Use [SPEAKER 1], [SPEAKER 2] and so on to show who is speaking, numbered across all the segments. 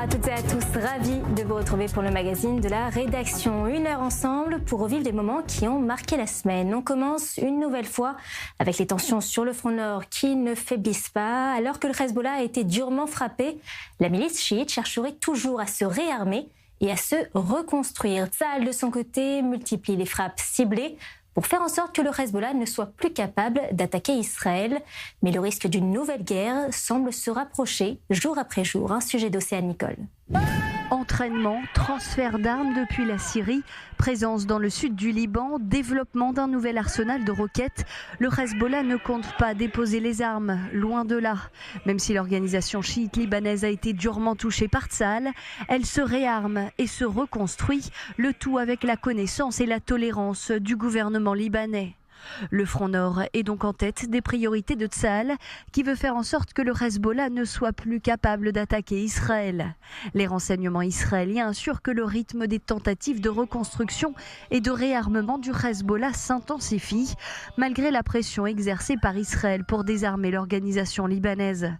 [SPEAKER 1] à toutes et à tous, ravi de vous retrouver pour le magazine de la rédaction. 1 heure ensemble pour revivre des moments qui ont marqué la semaine. On commence une nouvelle fois avec les tensions sur le front nord qui ne faiblissent pas. Alors que le Hezbollah a été durement frappé, la milice chiite chercherait toujours à se réarmer et à se reconstruire. Tsahal, de son côté, multiplie les frappes ciblées pour faire en sorte que le Hezbollah ne soit plus capable d'attaquer Israël. Mais le risque d'une nouvelle guerre semble se rapprocher jour après jour. Un sujet d'Océane Nicole.
[SPEAKER 2] Entraînement, transfert d'armes depuis la Syrie, présence dans le sud du Liban, développement d'un nouvel arsenal de roquettes. Le Hezbollah ne compte pas déposer les armes, loin de là. Même si l'organisation chiite libanaise a été durement touchée par Tsahal, elle se réarme et se reconstruit, le tout avec la connaissance et la tolérance du gouvernement libanais. Le front nord est donc en tête des priorités de Tsahal, qui veut faire en sorte que le Hezbollah ne soit plus capable d'attaquer Israël. Les renseignements israéliens assurent que le rythme des tentatives de reconstruction et de réarmement du Hezbollah s'intensifie, malgré la pression exercée par Israël pour désarmer l'organisation libanaise.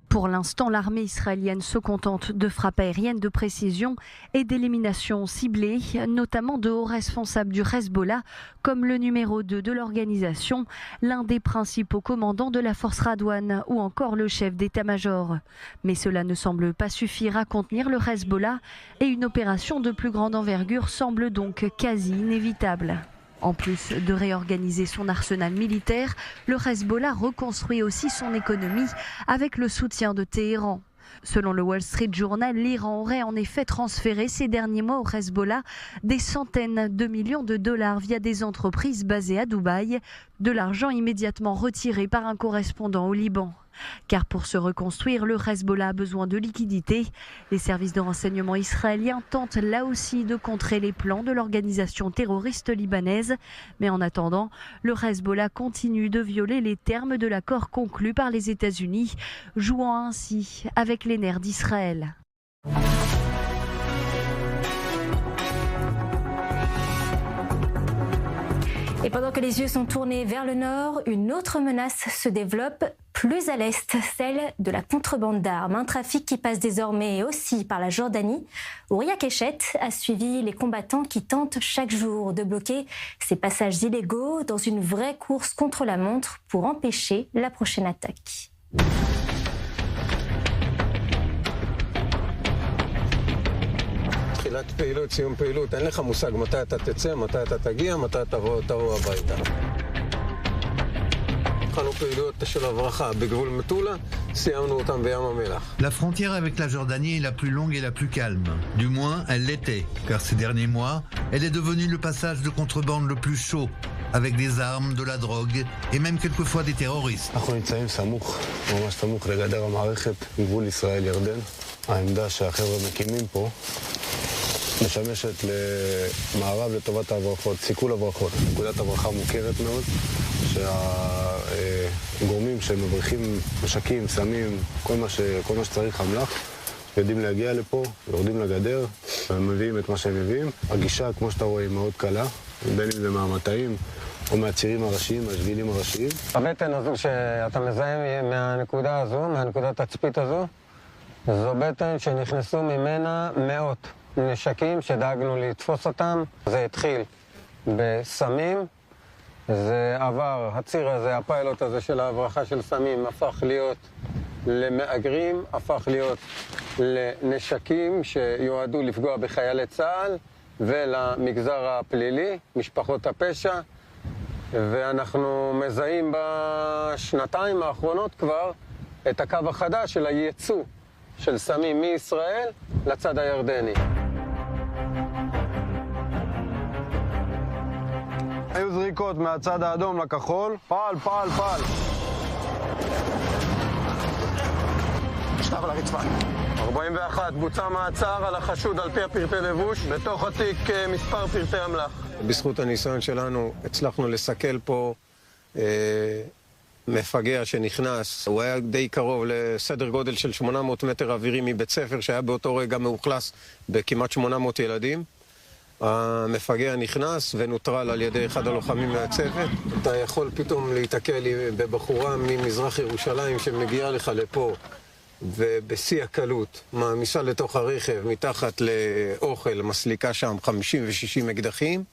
[SPEAKER 2] Pour l'instant, l'armée israélienne se contente de frappes aériennes de précision et d'éliminations ciblées, notamment de hauts responsables du Hezbollah, comme le numéro 2 de l'organisation, l'un des principaux commandants de la force Radouane ou encore le chef d'état-major. Mais cela ne semble pas suffire à contenir le Hezbollah et une opération de plus grande envergure semble donc quasi inévitable. En plus de réorganiser son arsenal militaire, le Hezbollah reconstruit aussi son économie avec le soutien de Téhéran. Selon le Wall Street Journal, l'Iran aurait en effet transféré ces derniers mois au Hezbollah des centaines de millions de dollars via des entreprises basées à Dubaï, de l'argent immédiatement retiré par un correspondant au Liban. Car pour se reconstruire, le Hezbollah a besoin de liquidités. Les services de renseignement israéliens tentent là aussi de contrer les plans de l'organisation terroriste libanaise. Mais en attendant, le Hezbollah continue de violer les termes de l'accord conclu par les États-Unis, jouant ainsi avec les nerfs d'Israël.
[SPEAKER 1] Et pendant que les yeux sont tournés vers le nord, une autre menace se développe plus à l'est, celle de la contrebande d'armes. Un trafic qui passe désormais aussi par la Jordanie. Ouria Keshet a suivi les combattants qui tentent chaque jour de bloquer ces passages illégaux dans une vraie course contre la montre pour empêcher la prochaine attaque.
[SPEAKER 3] תחילת פעילות, סיום פעילות, אין לך מושג מתי אתה תצא, מתי אתה תגיע, מתי אתה תבוא הביתה. התחלנו פעילויות של הברחה בגבול מטולה, סיימנו אותם בים המלח.
[SPEAKER 4] La frontière avec la Jordanie est la plus longue et la plus calme. Du moins, elle l'était, car ces derniers mois, elle est devenue le passage de contrebande le plus chaud, avec des armes, de la drogue et même quelquefois des terroristes.
[SPEAKER 3] אנחנו נמצאים סמוך, ממש סמוך לגדר המערכת, גבול ישראל-ירדן. העמדה שהחבר'ה מקימים פה משמשת למערב לטובת ההברחות, סיכול הברחות. נקודת הברחה מוכרת מאוד, שהגורמים שמבריחים נשקים, סמים, כל מה שצריך אמל"ח, יודעים להגיע לפה, יורדים לגדר, ומביאים את מה שהם מביאים. הגישה, כמו שאתה רואה, היא מאוד קלה, בין אם זה מהמטעים או מהצירים הראשיים, מהשבילים הראשיים. הבטן הזו שאתה מזהה מהנקודה הזו, מהנקודת תצפית הזו, זו בטן שנכנסו ממנה מאות נשקים שדאגנו לתפוס אותם. זה התחיל בסמים, זה עבר, הציר הזה, הפיילוט הזה של ההברחה של סמים הפך להיות למאגרים, הפך להיות לנשקים שיועדו לפגוע בחיילי צה"ל ולמגזר הפלילי, משפחות הפשע, ואנחנו מזהים בשנתיים האחרונות כבר את הקו החדש של הייצוא של סמים מישראל לצד הירדני. היו זריקות מהצד האדום לכחול, פעל. שטב על הרצפה. 41, בוצע מעצר על החשוד על פי הפרטי לבוש, בתוך התיק מספר פרטי אמל"ח. בזכות הניסיון שלנו הצלחנו לסכל פה מפגע שנכנס. הוא היה די קרוב לסדר גודל של 800 מטר אווירי מבית ספר שהיה באותו רגע מאוכלס בכמעט 800 ילדים. המפגע נכנס ונוטרל על ידי אחד הלוחמים מהצוות. אתה יכול פתאום להתקל בבחורה ממזרח ירושלים שמגיעה לך לפה
[SPEAKER 5] ובשיא הקלות מעמיסה לתוך הרכב מתחת לאוכל, מסליקה שם 50 ו-60 אקדחים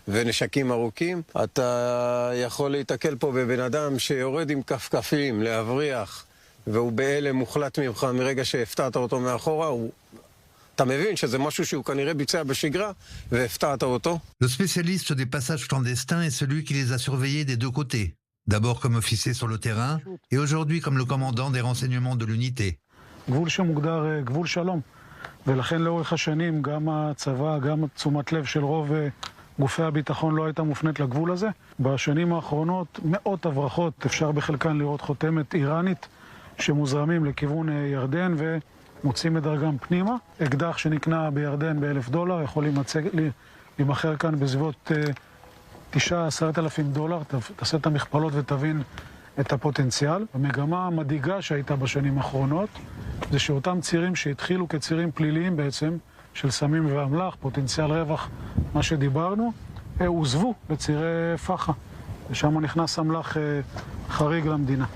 [SPEAKER 5] ונשקים ארוכים, אתה יכול להתקל פה בבן אדם שיורד עם כפכפים להבריח, והוא בהלם מוחלט ממך מרגע שהפתעת אותו מאחורה. אתה מבין שזה משהו שהוא כנראה ביצע בשגרה והפתעת אותו.
[SPEAKER 4] Le spécialiste des passages clandestins est celui qui les a surveillés des deux côtés. D'abord comme officier sur le terrain et aujourd'hui comme le commandant des renseignements de l'unité.
[SPEAKER 6] גבול שמוגדר גבול שלום, ולכן לאורך השנים גם הצבא, גם תשומת לב של רוב גופי הביטחון לא הייתה מופנית לגבול הזה. בשנים האחרונות מאות הברחות, אפשר בחלקן לראות חותמת איראנית שמוזרמים לכיוון ירדן ומוצאים את דרכם פנימה. אקדח שנקנה בירדן ב$1,000 יכול להימכר כאן בסביבות $9,000-10,000. תעשה את המכפלות ותבין את הפוטנציאל. המגמה המדאיגה שהייתה בשנים האחרונות זה שאותם צירים שהתחילו כצירים פליליים בעצם של סמים ואמל"ח, פוטנציאל רווח, מה שדיברנו, הוזבו לצירי פחה, ושם נכנס אמל"ח חריג למדינה.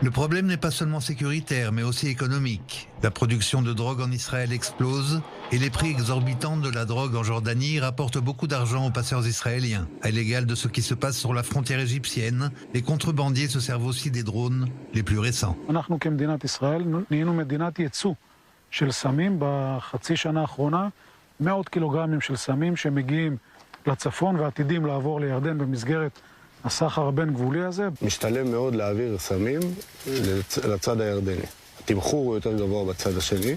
[SPEAKER 4] Le problème n'est pas seulement sécuritaire, mais aussi économique. La production de drogue en Israël explose et les prix exorbitants de la drogue en Jordanie rapportent beaucoup d'argent aux passeurs israéliens. À l'égal de ce qui se passe sur la frontière égyptienne, les contrebandiers se servent aussi des drones les plus récents.
[SPEAKER 6] אנחנו כמדינת ישראל נהיינו מדינת ייצוא של סמים בחצי שנה האחרונה, 100 קילוגרמים של סמים שמגיעים לצפון ועתידים לעבור לירדן במסגרת הסחר הבין גבולי הזה.
[SPEAKER 3] משתלם מאוד להעביר סמים לצד הירדני. התמחור הוא יותר גבוה בצד השני,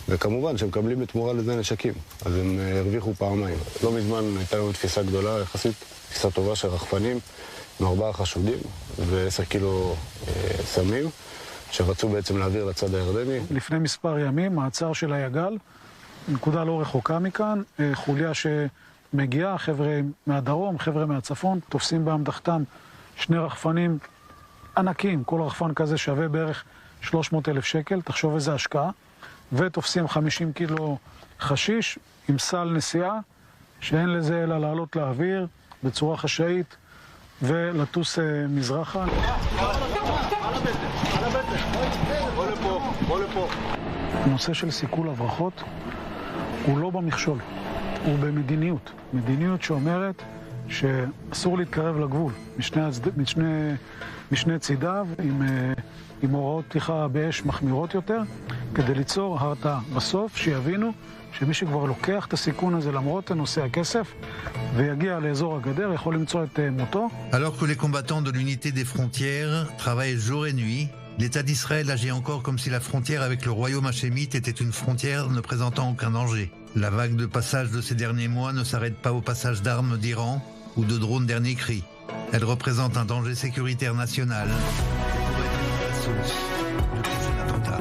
[SPEAKER 3] וכמובן שהם מקבלים בתמורה לזה נשקים, אז הם הרוויחו פעמיים. לא מזמן הייתה לנו תפיסה גדולה, יחסית תפיסה טובה של רחפנים, עם 4 חשודים ו10 קילו סמים, שרצו בעצם להעביר לצד הירדני.
[SPEAKER 6] לפני מספר ימים, מעצר של היגל, נקודה לא רחוקה מכאן, חוליה מגיעה, חבר'ה מהדרום, חבר'ה מהצפון, תופסים באמתחתם 2 רחפנים ענקים, כל רחפן כזה שווה בערך 300,000 שקל, תחשוב איזה השקעה, ותופסים 50 קילו חשיש עם סל נסיעה, שאין לזה אלא לעלות לאוויר בצורה חשאית ולטוס מזרחה. הנושא של סיכול הברחות הוא לא במכשול. הוא במדיניות. מדיניות שאומרת שאסור להתקרב לגבול משני צידיו עם הוראות פתיחה באש מחמירות יותר, כדי ליצור הרתעה. בסוף שיבינו שמי שכבר לוקח את הסיכון הזה למרות נושא הכסף ויגיע לאזור הגדר יכול למצוא את מותו.
[SPEAKER 4] Alors que les combattants de l'unité des frontières travaillent jour et nuit, l'État d'Israël agit encore comme si la frontière avec le royaume hachémite était une frontière ne présentant aucun danger. La vague de passage de ces derniers mois ne s'arrête pas au passage d'armes d'Iran ou de drones dernier cri. Elle représente un danger sécuritaire national et pourrait être la source du prochain attentat.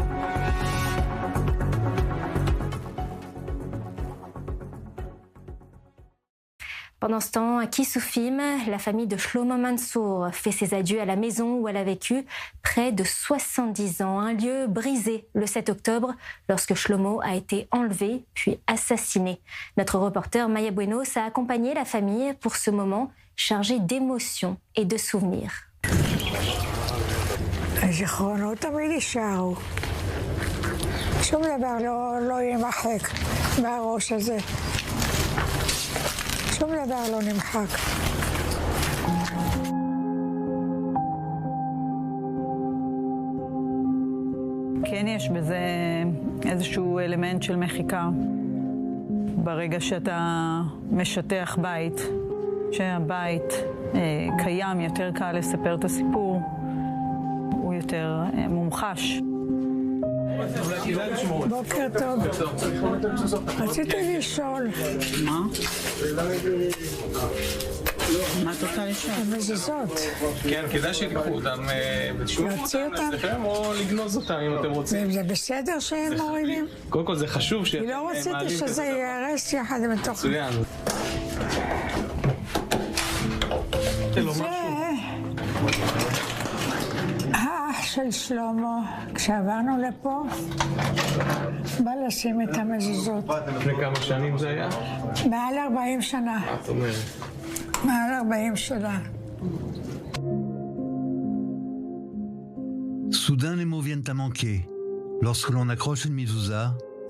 [SPEAKER 1] Pendant ce temps, à Kissoufim, la famille de Shlomo Mansour fait ses adieux à la maison où elle a vécu près de 70 ans. Un lieu brisé le 7 octobre lorsque Shlomo a été enlevé puis assassiné. Notre reporter Maya Buenos a accompagné la famille pour ce moment chargé d'émotions et de souvenirs.
[SPEAKER 7] הזיכרונות תמיד יישארו. שום דבר לא יימחק מהראש הזה. שום דבר לא נמחק.
[SPEAKER 8] כן, יש בזה איזשהו אלמנט של מחיקה. ברגע שאתה משטח בית, שהבית קיים, יותר קל לספר את הסיפור, הוא יותר מומחש.
[SPEAKER 7] בוקר טוב. רציתי לשאול.
[SPEAKER 8] מה? מה את רוצה לשאול?
[SPEAKER 7] המזוזות.
[SPEAKER 9] כן, כדאי שתיקחו אותם
[SPEAKER 7] להוציא אותם?
[SPEAKER 9] או לגנוז אותם אם אתם רוצים.
[SPEAKER 7] זה בסדר שהם מורידים?
[SPEAKER 9] קודם כל זה חשוב
[SPEAKER 7] אני לא רציתי שזה ייהרס יחד עם התוכן.
[SPEAKER 9] מצוין.
[SPEAKER 7] זה האח של שלמה, כשעברנו לפה, בא לשים את המזוזות.
[SPEAKER 9] לפני כמה שנים זה היה?
[SPEAKER 7] מעל 40 שנה.
[SPEAKER 9] מה את אומרת?
[SPEAKER 7] מעל 40 שנה.
[SPEAKER 4] Soudain, les mots viennent à manquer. Lorsque l'on accroche une mezouza,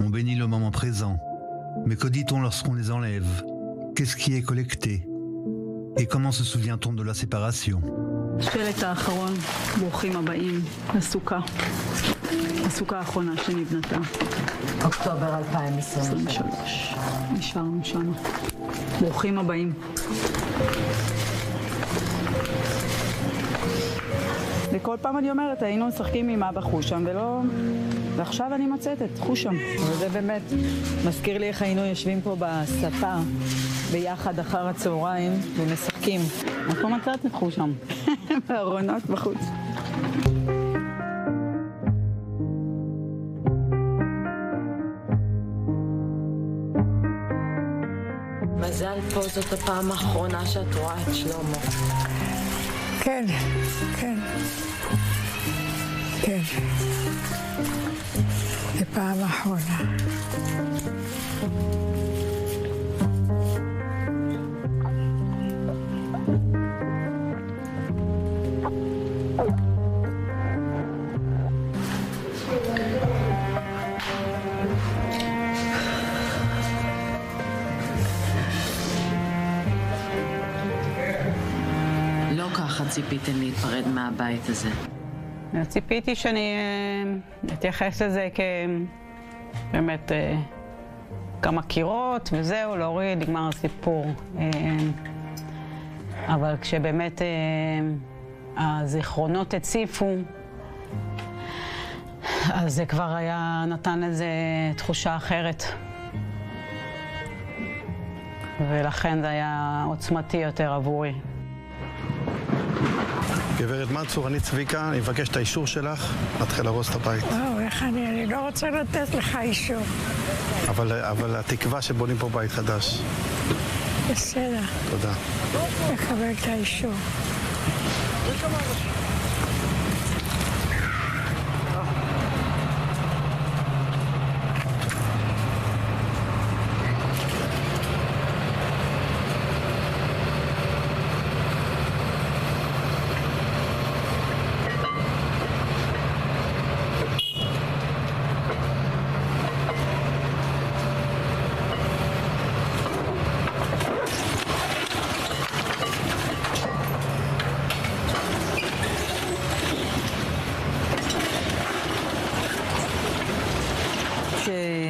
[SPEAKER 4] on bénit le moment présent. Mais que dit-on lorsqu'on les enlève? Qu'est-ce qui est collecté? Et comment se souvient-on de la séparation?
[SPEAKER 8] השלט האחרון, ברוכים הבאים לסוכה. הסוכה האחרונה שנבנתה.
[SPEAKER 10] אוקטובר
[SPEAKER 8] 2023. נשארנו שם. ברוכים הבאים. וכל פעם אני אומרת, היינו משחקים עם אבא חושם ולא... ועכשיו אני מצאת את חושם. וזה באמת מזכיר לי איך היינו יושבים פה בספה ביחד אחר הצהריים ומשחקים. אנחנו מצאת את חושם. בארונות בחוץ.
[SPEAKER 10] מזל פה זאת הפעם האחרונה שאת רואה את שלמה.
[SPEAKER 7] כן, כן. כן. זה פעם האחרונה.
[SPEAKER 10] ציפיתם להיפרד מהבית הזה?
[SPEAKER 8] ציפיתי שאני אתייחס לזה כבאמת כמה קירות וזהו, להוריד, נגמר הסיפור. אבל כשבאמת הזיכרונות הציפו, אז זה כבר היה נתן איזו תחושה אחרת. ולכן זה היה עוצמתי יותר עבורי.
[SPEAKER 11] גברת מצור, אני צביקה, אני מבקש את האישור שלך, נתחיל להרוס את הבית.
[SPEAKER 7] וואו, איך אני לא רוצה לתת לך אישור.
[SPEAKER 11] אבל התקווה שבונים פה בית חדש.
[SPEAKER 7] בסדר.
[SPEAKER 11] תודה.
[SPEAKER 7] לקבל את האישור.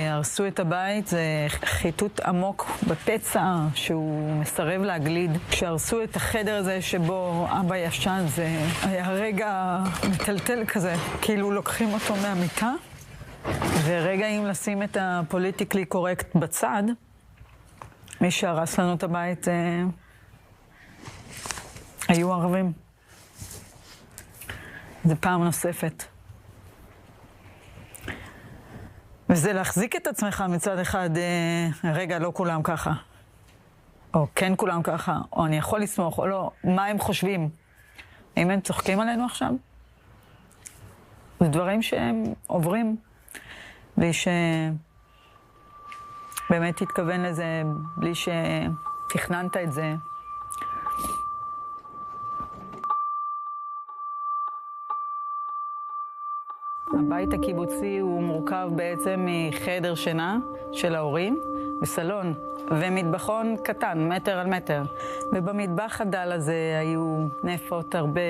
[SPEAKER 8] הרסו את הבית, זה חיטוט עמוק בפצע שהוא מסרב להגליד. כשהרסו את החדר הזה שבו אבא ישן, זה היה רגע מטלטל כזה, כאילו לוקחים אותו מהמיטה. ורגע אם לשים את הפוליטיקלי קורקט בצד, מי שהרס לנו את הבית היו ערבים. זה פעם נוספת. וזה להחזיק את עצמך מצד אחד, רגע, לא כולם ככה. או כן כולם ככה, או אני יכול לסמוך, או לא. מה הם חושבים? האם הם צוחקים עלינו עכשיו? זה דברים שהם עוברים, בלי שבאמת תתכוון לזה, בלי שתכננת את זה. הבית הקיבוצי הוא מורכב בעצם מחדר שינה של ההורים וסלון ומטבחון קטן, מטר על מטר. ובמטבח הדל הזה היו נפות, הרבה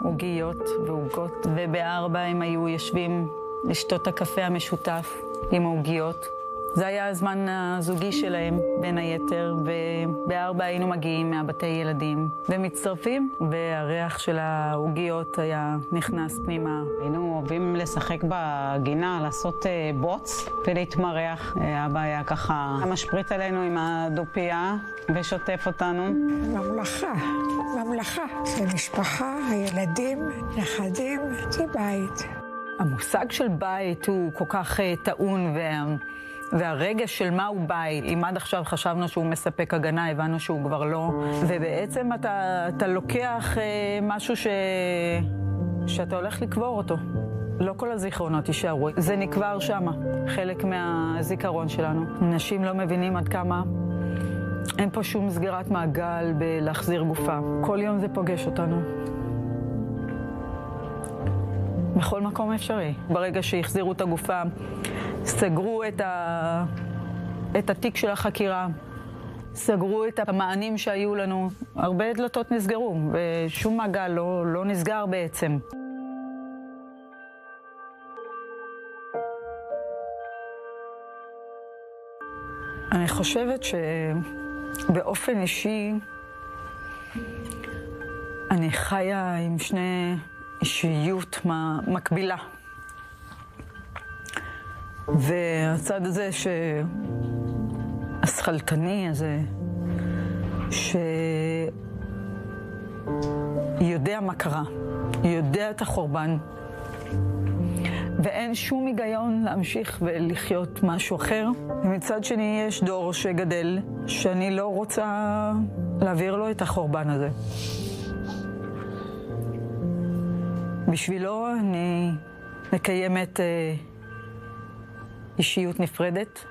[SPEAKER 8] עוגיות ועוגות, וב4 הם היו יושבים לשתות הקפה המשותף עם העוגיות. זה היה הזמן הזוגי שלהם, בין היתר, וב4 היינו מגיעים מהבתי ילדים ומצטרפים, והריח של העוגיות היה נכנס פנימה.
[SPEAKER 12] היינו אוהבים לשחק בגינה, לעשות בוץ ולהתמרח. אבא היה ככה משפריץ עלינו עם הדופייה ושוטף אותנו.
[SPEAKER 7] ממלכה, ממלכה. זה משפחה, הילדים, נכדים, זה בית.
[SPEAKER 8] המושג של בית הוא כל כך טעון והרגע של מהו בית, אם עד עכשיו חשבנו שהוא מספק הגנה, הבנו שהוא כבר לא. ובעצם אתה לוקח משהו שאתה הולך לקבור אותו. לא כל הזיכרונות יישארו. זה נקבר שמה, חלק מהזיכרון שלנו. אנשים לא מבינים עד כמה אין פה שום סגירת מעגל בלהחזיר גופה. כל יום זה פוגש אותנו. בכל מקום אפשרי. ברגע שהחזירו את הגופה, סגרו את התיק של החקירה, סגרו את המענים שהיו לנו. הרבה דלתות נסגרו, ושום מעגל לא נסגר בעצם. אני חושבת שבאופן אישי אני חיה עם שני אישיות מקבילה. והצד הזה השכלתני הזה, שיודע מה קרה, יודע את החורבן, ואין שום היגיון להמשיך ולחיות משהו אחר. ומצד שני יש דור שגדל, שאני לא רוצה להעביר לו את החורבן הזה. בשבילו אני מקיימת אישיות נפרדת,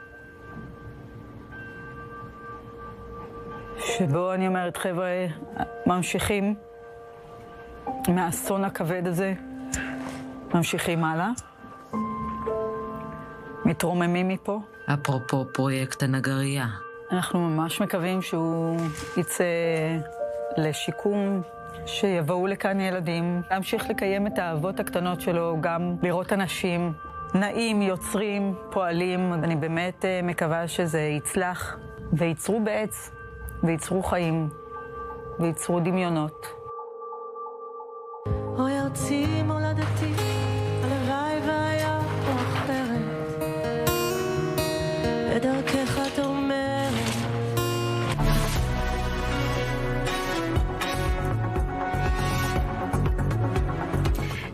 [SPEAKER 8] שבו אני אומרת, חבר'ה, ממשיכים מהאסון הכבד הזה, ממשיכים הלאה, מתרוממים מפה.
[SPEAKER 10] אפרופו פרויקט הנגרייה.
[SPEAKER 8] אנחנו ממש מקווים שהוא יצא לשיקום, שיבואו לכאן ילדים, להמשיך לקיים את האהבות הקטנות שלו, גם לראות אנשים נעים, יוצרים, פועלים. אני באמת מקווה שזה יצלח, וייצרו בעץ, וייצרו חיים, וייצרו דמיונות.
[SPEAKER 10] אוי ארצי מולדתי, הלוואי והיה פה אחרת, בדרכך את אומרת.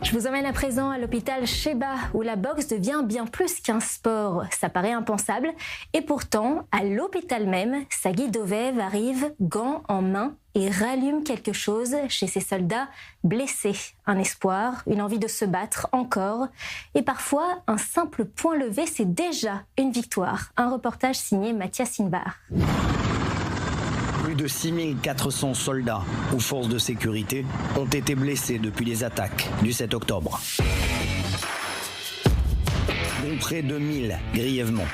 [SPEAKER 1] Je vous emmène à présent à l'hôpital Sheba, où la boxe devient bien plus qu'un sport. Ça paraît impensable. Et pourtant, à l'hôpital même, Sagi Dovev arrive, gants en main, et rallume quelque chose chez ses soldats blessés. Un espoir, une envie de se battre encore. Et parfois, un simple point levé, c'est déjà une victoire. Un reportage signé Mathias Inbar.
[SPEAKER 13] Plus de 6400 soldats ou forces de sécurité ont été blessés depuis les attaques du 7 octobre. Dont près de 1000 grièvement.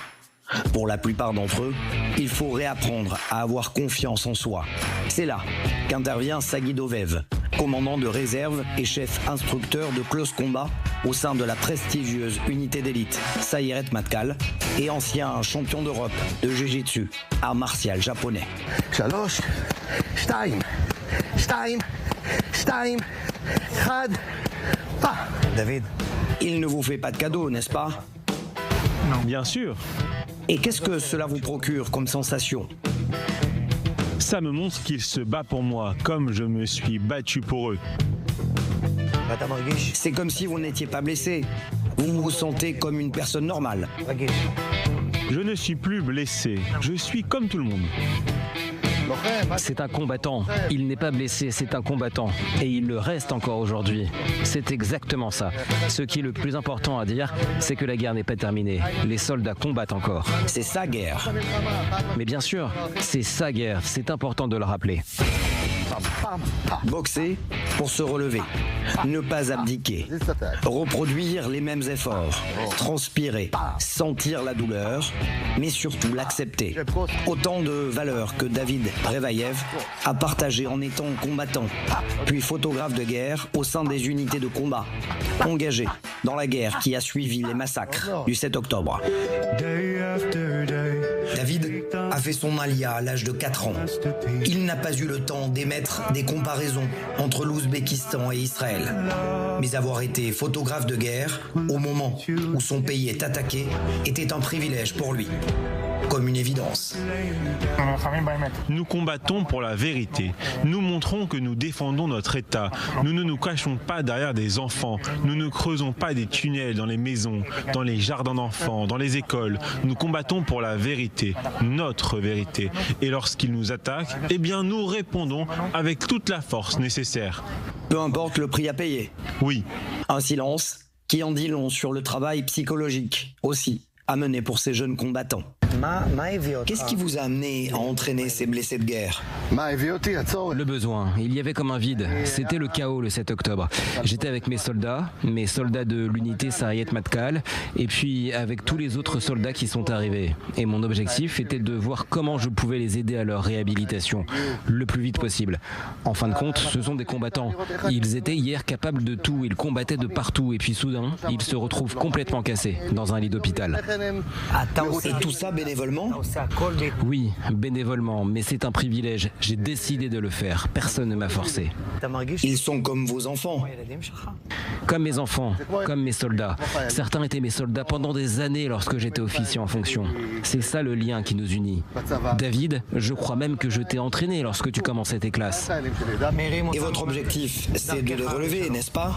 [SPEAKER 13] Pour la plupart d'entre eux, il faut réapprendre à avoir confiance en soi. C'est là qu'intervient Sagi Dovev, commandant de réserve et chef instructeur de close combat au sein de la prestigieuse unité d'élite Sayeret Matkal et ancien champion d'Europe de Jiu-Jitsu, art martial japonais.
[SPEAKER 14] 3, 2, 1,
[SPEAKER 13] David, il ne vous fait pas de cadeau, n'est-ce pas?
[SPEAKER 15] Non. Bien sûr.
[SPEAKER 13] Et qu'est-ce que cela vous procure comme sensation?
[SPEAKER 15] Ça me montre qu'il se bat pour moi, comme je me suis battu pour eux.
[SPEAKER 13] C'est comme si vous n'étiez pas blessé. Vous vous sentez comme une personne normale.
[SPEAKER 15] Je ne suis plus blessé. Je suis comme tout le monde.
[SPEAKER 16] C'est un combattant. Il n'est pas blessé, c'est un combattant. Et il le reste encore aujourd'hui. C'est exactement ça. Ce qui est le plus important à dire, c'est que la guerre n'est pas terminée. Les soldats combattent encore.
[SPEAKER 13] C'est sa guerre.
[SPEAKER 16] Mais bien sûr, c'est sa guerre. C'est important de le rappeler.
[SPEAKER 13] Boxer pour se relever, ne pas abdiquer, reproduire les mêmes efforts, transpirer, sentir la douleur, mais surtout l'accepter. Autant de valeurs que David Revaïev a partagées en étant combattant, puis photographe de guerre au sein des unités de combat, engagé dans la guerre qui a suivi les massacres du 7 octobre. David a fait son alia à l'âge de 4 ans. Il n'a pas eu le temps d'émettre des comparaisons entre l'Ouzbékistan et Israël. Mais avoir été photographe de guerre au moment où son pays est attaqué était un privilège pour lui. Comme une évidence.
[SPEAKER 15] Nous combattons pour la vérité. Nous montrons que nous défendons notre État. Nous ne nous cachons pas derrière des enfants. Nous ne creusons pas des tunnels dans les maisons, dans les jardins d'enfants, dans les écoles. Nous combattons pour la vérité, notre vérité. Et lorsqu'ils nous attaquent, eh bien nous répondons avec toute la force nécessaire.
[SPEAKER 13] Peu importe le prix à payer.
[SPEAKER 15] Oui.
[SPEAKER 13] Un silence qui en dit long sur le travail psychologique aussi à mener pour ces jeunes combattants. Qu'est-ce qui vous a amené à entraîner ces blessés de guerre?
[SPEAKER 16] Le besoin. Il y avait comme un vide. C'était le chaos le 7 octobre. J'étais avec mes soldats de l'unité Sarayet Matkal, et puis avec tous les autres soldats qui sont arrivés. Et mon objectif était de voir comment je pouvais les aider à leur réhabilitation, le plus vite possible. En fin de compte, ce sont des combattants. Ils étaient hier capables de tout, ils combattaient de partout, et puis soudain, ils se retrouvent complètement cassés dans un lit d'hôpital.
[SPEAKER 13] Et tout ça bénévolement?
[SPEAKER 16] Oui, bénévolement, mais c'est un privilège. J'ai décidé de le faire. Personne ne m'a forcé.
[SPEAKER 13] Ils sont comme vos enfants.
[SPEAKER 16] Comme mes enfants, comme mes soldats. Certains étaient mes soldats pendant des années lorsque j'étais officier en fonction. C'est ça le lien qui nous unit. David, je crois même que je t'ai entraîné lorsque tu commençais tes classes.
[SPEAKER 13] Et votre objectif, c'est de les relever, n'est-ce pas?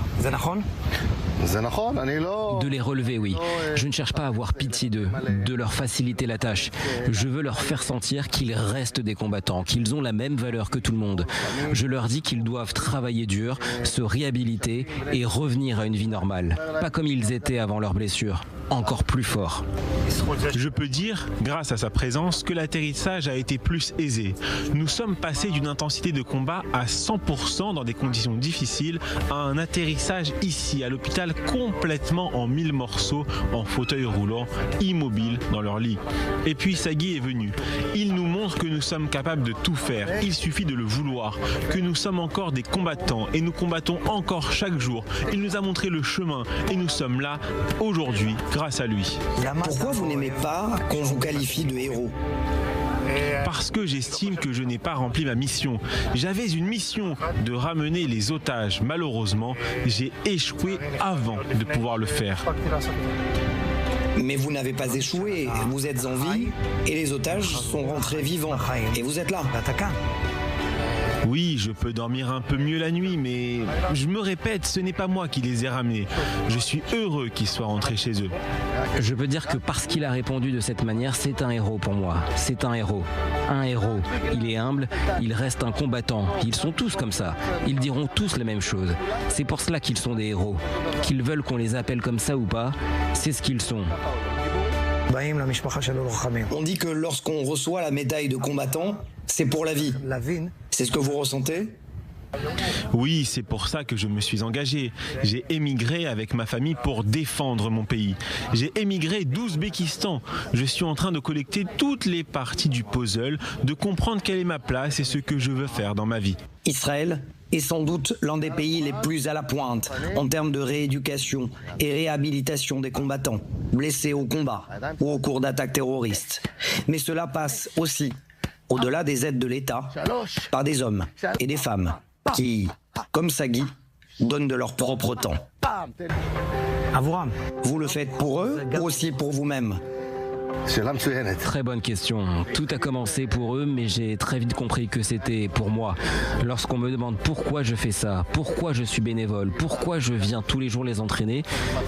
[SPEAKER 16] De les relever, oui. Je ne cherche pas à avoir pitié d'eux, de leur faciliter la tâche. Je veux leur faire sentir qu'ils restent des combattants, qu'ils ont la même valeur que tout le monde. Je leur dis qu'ils doivent travailler dur, se réhabiliter et revenir à une vie normale. Pas comme ils étaient avant leur blessure, encore plus forts.
[SPEAKER 15] Je peux dire, grâce à sa présence, que l'atterrissage a été plus aisé. Nous sommes passés d'une intensité de combat à 100% dans des conditions difficiles à un atterrissage ici, à l'hôpital, complètement en 1000 morceaux, en fauteuil roulant, immobiles dans leur lit. Et puis Sagui est venu. Il nous montre que nous sommes capables de tout faire. Il suffit de le vouloir, que nous sommes encore des combattants et nous combattons encore chaque jour. Il nous a montré le chemin et nous sommes là aujourd'hui grâce à lui.
[SPEAKER 13] Pourquoi vous n'aimez pas qu'on vous qualifie de héros?
[SPEAKER 15] Parce que j'estime que je n'ai pas rempli ma mission. J'avais une mission de ramener les otages. Malheureusement, j'ai échoué avant de pouvoir le faire.
[SPEAKER 13] Mais vous n'avez pas échoué, vous êtes en vie et les otages sont rentrés vivants. Et vous êtes là.
[SPEAKER 15] Oui, je peux dormir un peu mieux la nuit, mais je me répète, ce n'est pas moi qui les ai ramenés. Je suis heureux qu'ils soient rentrés chez eux.
[SPEAKER 16] Je peux dire que parce qu'il a répondu de cette manière, c'est un héros pour moi. C'est un héros. Un héros. Il est humble, il reste un combattant. Ils sont tous comme ça. Ils diront tous la même chose. C'est pour cela qu'ils sont des héros. Qu'ils veulent qu'on les appelle comme ça ou pas, c'est ce qu'ils sont.
[SPEAKER 13] On dit que lorsqu'on reçoit la médaille de combattant, c'est pour la vie. C'est ce que vous ressentez?
[SPEAKER 15] Oui, c'est pour ça que je me suis engagé. J'ai émigré avec ma famille pour défendre mon pays. J'ai émigré d'Ouzbékistan. Je suis en train de collecter toutes les parties du puzzle, de comprendre quelle est ma place et ce que je veux faire dans ma vie.
[SPEAKER 13] Israël est sans doute l'un des pays les plus à la pointe en termes de rééducation et réhabilitation des combattants, blessés au combat ou au cours d'attaques terroristes. Mais cela passe aussi, au-delà des aides de l'État, par des hommes et des femmes qui, comme Sagui, donnent de leur propre temps. Vous le faites pour eux ou aussi pour vous-même?
[SPEAKER 16] Très bonne question. Tout a commencé pour eux, mais j'ai très vite compris que c'était pour moi. Lorsqu'on me demande pourquoi je fais ça, pourquoi je suis bénévole, pourquoi je viens tous les jours les entraîner,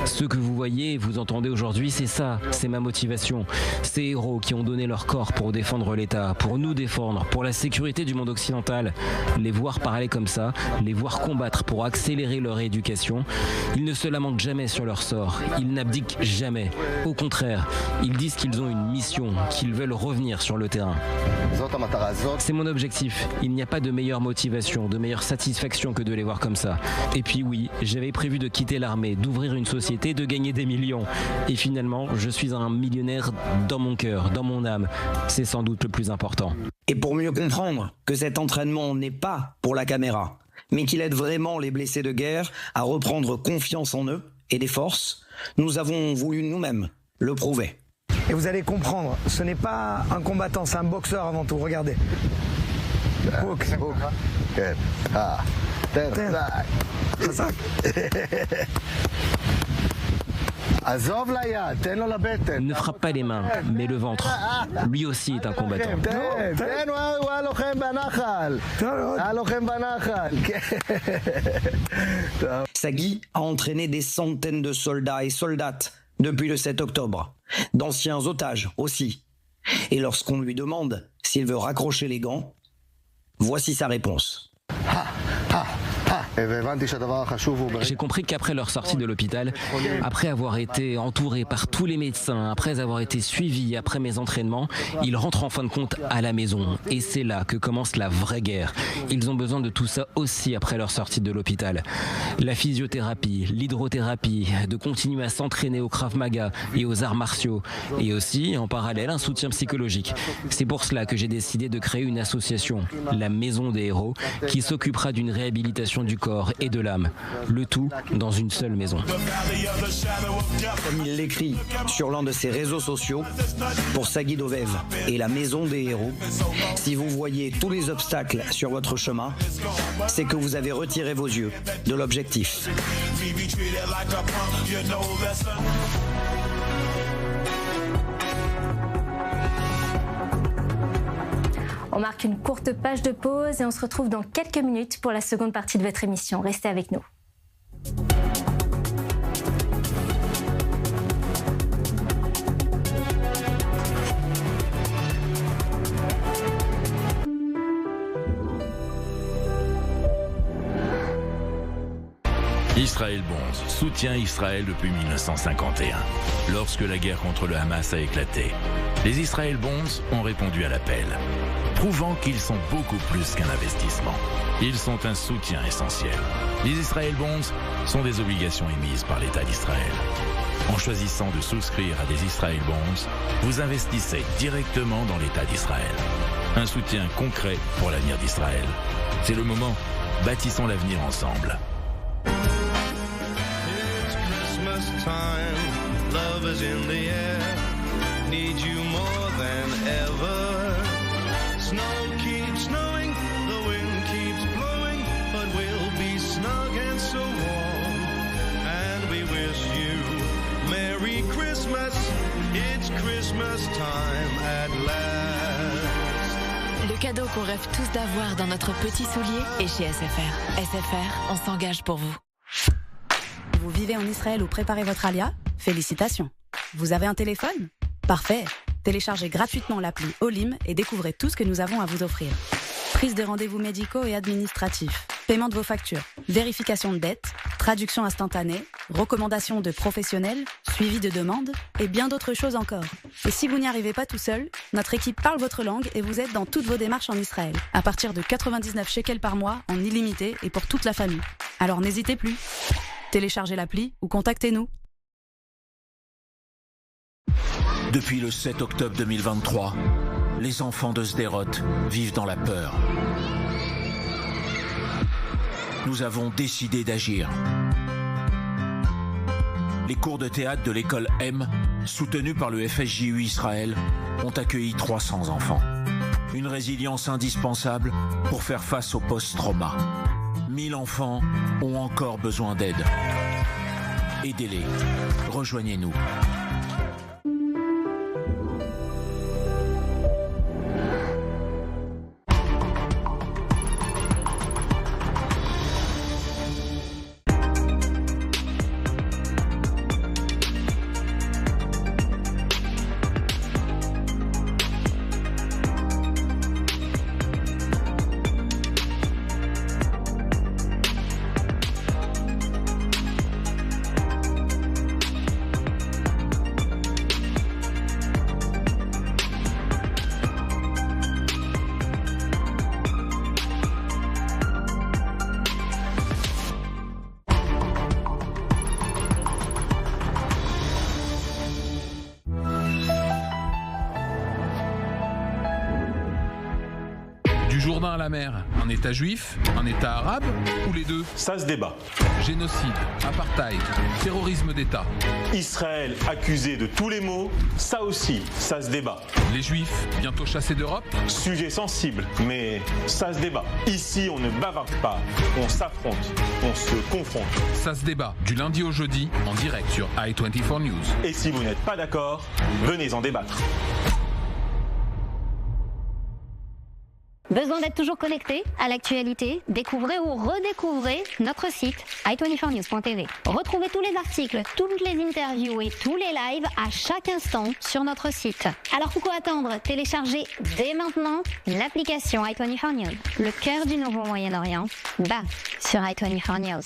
[SPEAKER 16] ce que vous voyez et vous entendez aujourd'hui, c'est ça, c'est ma motivation. Ces héros qui ont donné leur corps pour défendre l'État, pour nous défendre, pour la sécurité du monde occidental, les voir parler comme ça, les voir combattre pour accélérer leur éducation, ils ne se lamentent jamais sur leur sort, ils n'abdiquent jamais. Au contraire, ils disent qu'ils ont une mission, qu'ils veulent revenir sur le terrain. C'est mon objectif. Il n'y a pas de meilleure motivation, de meilleure satisfaction que de les voir comme ça. Et puis oui, j'avais prévu de quitter l'armée, d'ouvrir une société, de gagner des millions. Et finalement, je suis un millionnaire dans mon cœur, dans mon âme. C'est sans doute le plus important.
[SPEAKER 13] Et pour mieux comprendre que cet entraînement n'est pas pour la caméra, mais qu'il aide vraiment les blessés de guerre à reprendre confiance en eux et des forces, nous avons voulu nous-mêmes le prouver.
[SPEAKER 17] Et vous allez comprendre, ce n'est pas un combattant, c'est un boxeur avant tout, regardez.
[SPEAKER 16] Ne frappe pas les mains, mais le ventre. Lui aussi est un combattant.
[SPEAKER 13] Sagui a entraîné des centaines de soldats et soldates depuis le 7 octobre, d'anciens otages aussi. Et lorsqu'on lui demande s'il veut raccrocher les gants, voici sa réponse.
[SPEAKER 16] J'ai compris qu'après leur sortie de l'hôpital, après avoir été entourés par tous les médecins, après avoir été suivis, après mes entraînements, ils rentrent en fin de compte à la maison. Et c'est là que commence la vraie guerre. Ils ont besoin de tout ça aussi après leur sortie de l'hôpital. La physiothérapie, l'hydrothérapie, de continuer à s'entraîner au Krav Maga et aux arts martiaux. Et aussi, en parallèle, un soutien psychologique. C'est pour cela que j'ai décidé de créer une association, la Maison des Héros, qui s'occupera d'une réhabilitation du corps et de l'âme. Le tout dans une seule maison.
[SPEAKER 13] Comme il l'écrit sur l'un de ses réseaux sociaux, pour Sagi Dovev et la Maison des Héros, si vous voyez tous les obstacles sur votre chemin, c'est que vous avez retiré vos yeux de l'objectif.
[SPEAKER 1] On marque une courte page de pause et on se retrouve dans quelques minutes pour la seconde partie de votre émission. Restez avec nous.
[SPEAKER 18] Israël Bonds soutient Israël depuis 1951, lorsque la guerre contre le Hamas a éclaté. Les Israël Bonds ont répondu à l'appel, prouvant qu'ils sont beaucoup plus qu'un investissement. Ils sont un soutien essentiel. Les Israël Bonds sont des obligations émises par l'État d'Israël. En choisissant de souscrire à des Israël Bonds, vous investissez directement dans l'État d'Israël. Un soutien concret pour l'avenir d'Israël. C'est le moment. Bâtissons l'avenir ensemble.
[SPEAKER 19] Time, love is in the air, need you more than ever. Snow keeps snowing, the wind keeps blowing, but we'll be snug and so warm. And we wish you Merry Christmas, it's Christmas time at last.
[SPEAKER 20] Le cadeau qu'on rêve tous d'avoir dans notre petit soulier est chez SFR. SFR, on s'engage pour vous.
[SPEAKER 21] Vous vivez en Israël ou préparez votre alia? Félicitations. Vous avez un téléphone? Parfait. Téléchargez gratuitement l'appli Olim et découvrez tout ce que nous avons à vous offrir. Prise de rendez-vous médicaux et administratifs, paiement de vos factures, vérification de dettes, traduction instantanée, recommandations de professionnels, suivi de demandes et bien d'autres choses encore. Et si vous n'y arrivez pas tout seul, notre équipe parle votre langue et vous aide dans toutes vos démarches en Israël, à partir de 99 shekels par mois en illimité et pour toute la famille. Alors n'hésitez plus. Téléchargez l'appli ou contactez-nous.
[SPEAKER 22] Depuis le 7 octobre 2023, les enfants de Sderot vivent dans la peur. Nous avons décidé d'agir. Les cours de théâtre de l'école M, soutenus par le FSJU Israël, ont accueilli 300 enfants. Une résilience indispensable pour faire face au post-trauma. 1000 enfants ont encore besoin d'aide. Aidez-les. Rejoignez-nous.
[SPEAKER 23] Jourdain à la mer, un État juif, un État arabe ou les deux?
[SPEAKER 24] Ça se débat.
[SPEAKER 23] Génocide, apartheid, terrorisme d'État.
[SPEAKER 24] Israël accusé de tous les maux, ça aussi, ça se débat.
[SPEAKER 23] Les Juifs, bientôt chassés d'Europe?
[SPEAKER 24] Sujet sensible, mais ça se débat. Ici, on ne bavarde pas, on s'affronte, on se confronte.
[SPEAKER 23] Ça se débat, du lundi au jeudi, en direct sur i24 News.
[SPEAKER 24] Et si vous n'êtes pas d'accord, venez en débattre.
[SPEAKER 2] Besoin d'être toujours connecté à l'actualité? Découvrez ou redécouvrez notre site i24news.tv. Retrouvez tous les articles, toutes les interviews et tous les lives à chaque instant sur notre site. Alors pourquoi attendre? Téléchargez dès maintenant l'application i24 News. Le cœur du nouveau Moyen-Orient, sur i24 News.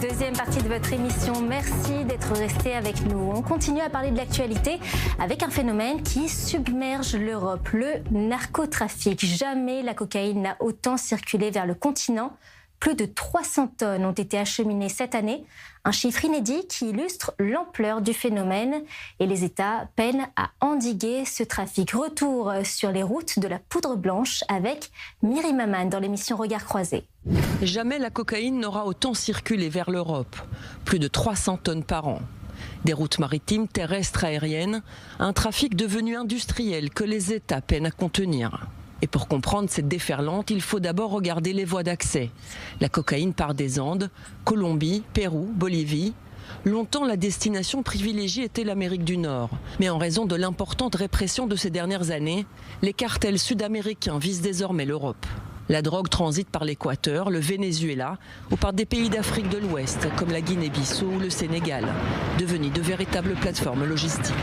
[SPEAKER 1] Deuxième partie de votre émission, merci d'être resté avec nous. On continue à parler de l'actualité avec un phénomène qui submerge l'Europe, le narcotrafic. Jamais la cocaïne n'a autant circulé vers le continent. Plus de 300 tonnes ont été acheminées cette année, un chiffre inédit qui illustre l'ampleur du phénomène et les États peinent à endiguer ce trafic. Retour sur les routes de la poudre blanche avec Myri Maman dans l'émission Regard croisés.
[SPEAKER 3] Jamais la cocaïne n'aura autant circulé vers l'Europe, plus de 300 tonnes par an. Des routes maritimes, terrestres, aériennes, un trafic devenu industriel que les États peinent à contenir. Et pour comprendre cette déferlante, il faut d'abord regarder les voies d'accès. La cocaïne part des Andes, Colombie, Pérou, Bolivie. Longtemps, la destination privilégiée était l'Amérique du Nord. Mais en raison de l'importante répression de ces dernières années, les cartels sud-américains visent désormais l'Europe. La drogue transite par l'Équateur, le Venezuela ou par des pays d'Afrique de l'Ouest comme la Guinée-Bissau ou le Sénégal, devenus de véritables plateformes logistiques.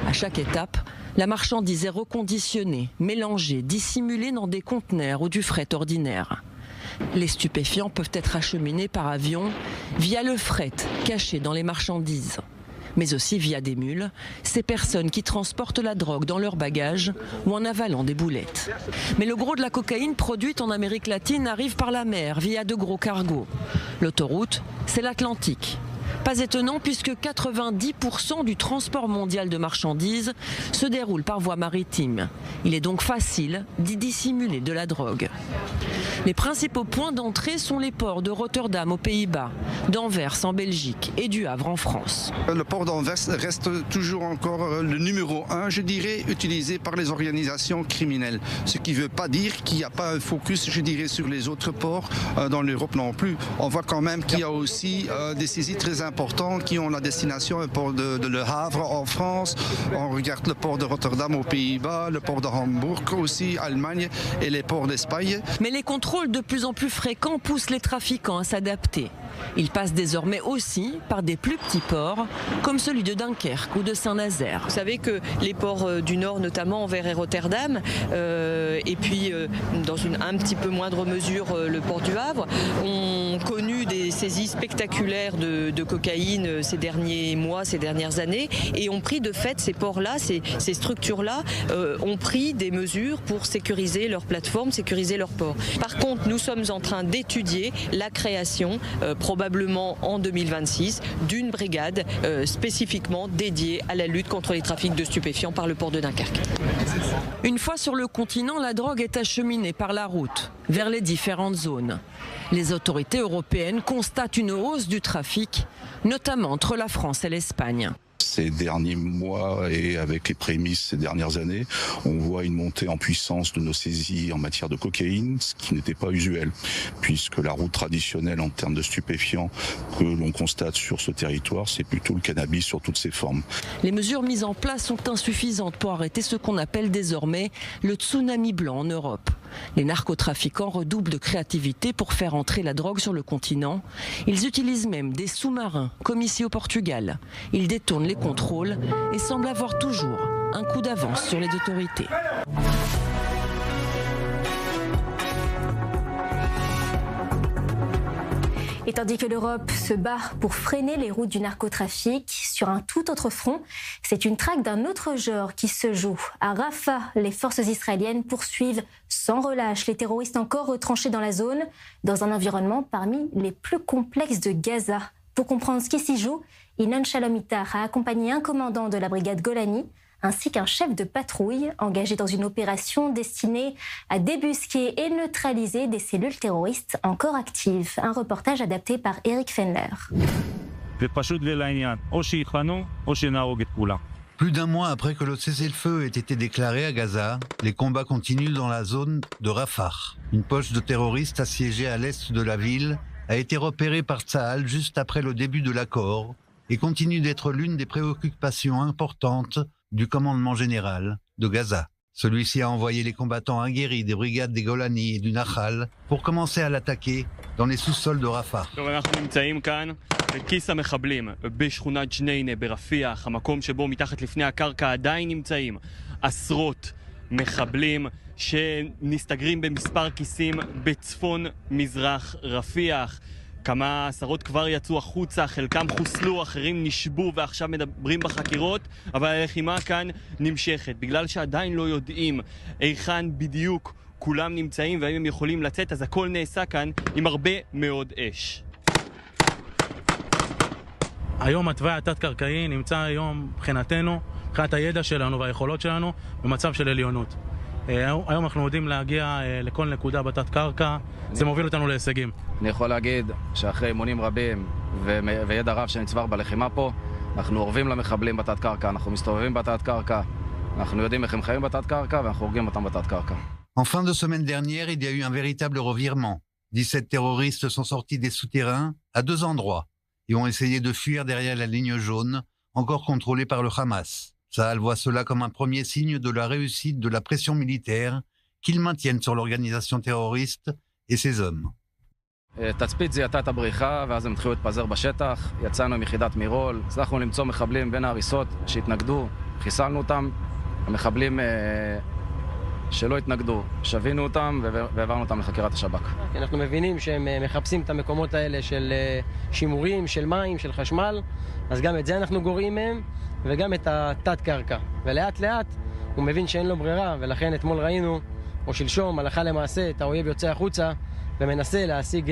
[SPEAKER 3] À chaque étape, la marchandise est reconditionnée, mélangée, dissimulée dans des conteneurs ou du fret ordinaire. Les stupéfiants peuvent être acheminés par avion via le fret caché dans les marchandises, mais aussi via des mules, ces personnes qui transportent la drogue dans leurs bagages ou en avalant des boulettes. Mais le gros de la cocaïne produite en Amérique latine arrive par la mer via de gros cargos. L'autoroute, c'est l'Atlantique. Pas étonnant puisque 90% du transport mondial de marchandises se déroule par voie maritime. Il est donc facile d'y dissimuler de la drogue. Les principaux points d'entrée sont les ports de Rotterdam aux Pays-Bas, d'Anvers en Belgique et du Havre en France.
[SPEAKER 11] Le port d'Anvers reste toujours encore le numéro 1, je dirais, utilisé par les organisations criminelles. Ce qui ne veut pas dire qu'il n'y a pas un focus, je dirais, sur les autres ports dans l'Europe non plus. On voit quand même qu'il y a aussi des saisies très importantes qui ont la destination, le port de Le Havre en France. On regarde le port de Rotterdam aux Pays-Bas, le port de Hambourg aussi, Allemagne et les ports d'Espagne.
[SPEAKER 3] Mais les contrôles de plus en plus fréquents poussent les trafiquants à s'adapter. Ils passent désormais aussi par des plus petits ports, comme celui de Dunkerque ou de Saint-Nazaire.
[SPEAKER 5] Vous savez que les ports du Nord, notamment Anvers et Rotterdam, et puis dans un petit peu moindre mesure le port du Havre, ont connu des saisies spectaculaires de cocaïne ces derniers mois, ces dernières années, et ont pris de fait ces ports-là, ces structures-là, ont pris des mesures pour sécuriser leurs plateformes, sécuriser leurs ports. Par contre, nous sommes en train d'étudier la création, probablement en 2026, d'une brigade spécifiquement dédiée à la lutte contre les trafics de stupéfiants par le port de Dunkerque.
[SPEAKER 3] Une fois sur le continent, la drogue est acheminée par la route vers les différentes zones. Les autorités européennes constatent une hausse du trafic, notamment entre la France et l'Espagne.
[SPEAKER 6] Ces derniers mois et avec les prémices ces dernières années, on voit une montée en puissance de nos saisies en matière de cocaïne, ce qui n'était pas usuel, puisque la route traditionnelle en termes de stupéfiants que l'on constate sur ce territoire, c'est plutôt le cannabis sur toutes ses formes.
[SPEAKER 3] Les mesures mises en place sont insuffisantes pour arrêter ce qu'on appelle désormais le tsunami blanc en Europe. Les narcotrafiquants redoublent de créativité pour faire entrer la drogue sur le continent. Ils utilisent même des sous-marins, comme ici au Portugal. Ils détournent les contrôles et semblent avoir toujours un coup d'avance sur les autorités.
[SPEAKER 1] Et tandis que l'Europe se bat pour freiner les routes du narcotrafic, sur un tout autre front, c'est une traque d'un autre genre qui se joue. À Rafah, les forces israéliennes poursuivent sans relâche les terroristes encore retranchés dans la zone, dans un environnement parmi les plus complexes de Gaza. Pour comprendre ce qui s'y joue, Inon Shalomitar a accompagné un commandant de la brigade Golani, ainsi qu'un chef de patrouille engagé dans une opération destinée à débusquer et neutraliser des cellules terroristes encore actives. Un reportage adapté par Eric Fendler.
[SPEAKER 4] ופשוט ולעניין, או שיכנו או שנהרוג את כולם.
[SPEAKER 7] Plus d'un mois après que le cessez-le-feu ait été déclaré à Gaza, les combats continuent dans la zone de Rafah. Une poche de terroristes assiégée à l'est de la ville a été repérée par Tsahal juste après le début de l'accord et continue d'être l'une des préoccupations importantes du commandement général de Gaza. Celui-ci a envoyé les combattants aguerris des brigades des Golani et du Nahal pour commencer à l'attaquer dans les sous-sols de Rafah.
[SPEAKER 9] בכיס המחבלים בשכונת ג'ניינה ברפיח, המקום שבו מתחת לפני הקרקע עדיין נמצאים עשרות מחבלים שנסתגרים במספר כיסים בצפון מזרח רפיח. כמה עשרות כבר יצאו החוצה, חלקם חוסלו, אחרים נשבו ועכשיו מדברים בחקירות, אבל הלחימה כאן נמשכת. בגלל שעדיין לא יודעים היכן בדיוק כולם נמצאים והאם הם יכולים לצאת, אז הכל נעשה כאן עם הרבה מאוד אש.
[SPEAKER 12] היום התוואי התת-קרקעי נמצא היום מבחינתנו, מבחינת הידע שלנו והיכולות שלנו, במצב של עליונות. היום אנחנו יודעים להגיע לכל נקודה בתת-קרקע, זה מוביל אותנו להישגים.
[SPEAKER 25] אני יכול להגיד שאחרי אימונים רבים וידע רב שנצבר בלחימה פה, אנחנו אורבים למחבלים בתת-קרקע, אנחנו מסתובבים בתת-קרקע, אנחנו יודעים איך הם חיים בתת-קרקע ואנחנו הורגים אותם בתת-קרקע.
[SPEAKER 7] En fin de semaine dernière, il y a eu un véritable revirement. 17 terroristes sont sortis des souterrains à 2 endroits et ont essayé de fuir derrière la ligne jaune, encore contrôlée par le Hamas. Tsahal voit cela comme un premier signe de la réussite de la pression militaire qu'ils maintiennent sur l'organisation terroriste et ses hommes.
[SPEAKER 25] תצפית זיהתה את הבריחה ואז הם התחילו להתפזר בשטח, יצאנו עם יחידת מירול, הצלחנו למצוא מחבלים בין ההריסות שהתנגדו, חיסלנו אותם, המחבלים שלא התנגדו, שווינו אותם והעברנו אותם לחקירת השב"כ.
[SPEAKER 26] אנחנו מבינים שהם מחפשים את המקומות האלה של שימורים, של מים, של חשמל, אז גם את זה אנחנו גורעים מהם, וגם את התת-קרקע. ולאט לאט הוא מבין שאין לו ברירה, ולכן אתמול ראינו, או שלשום, הלכה למעשה, את האויב יוצא החוצה, ומנסה להשיג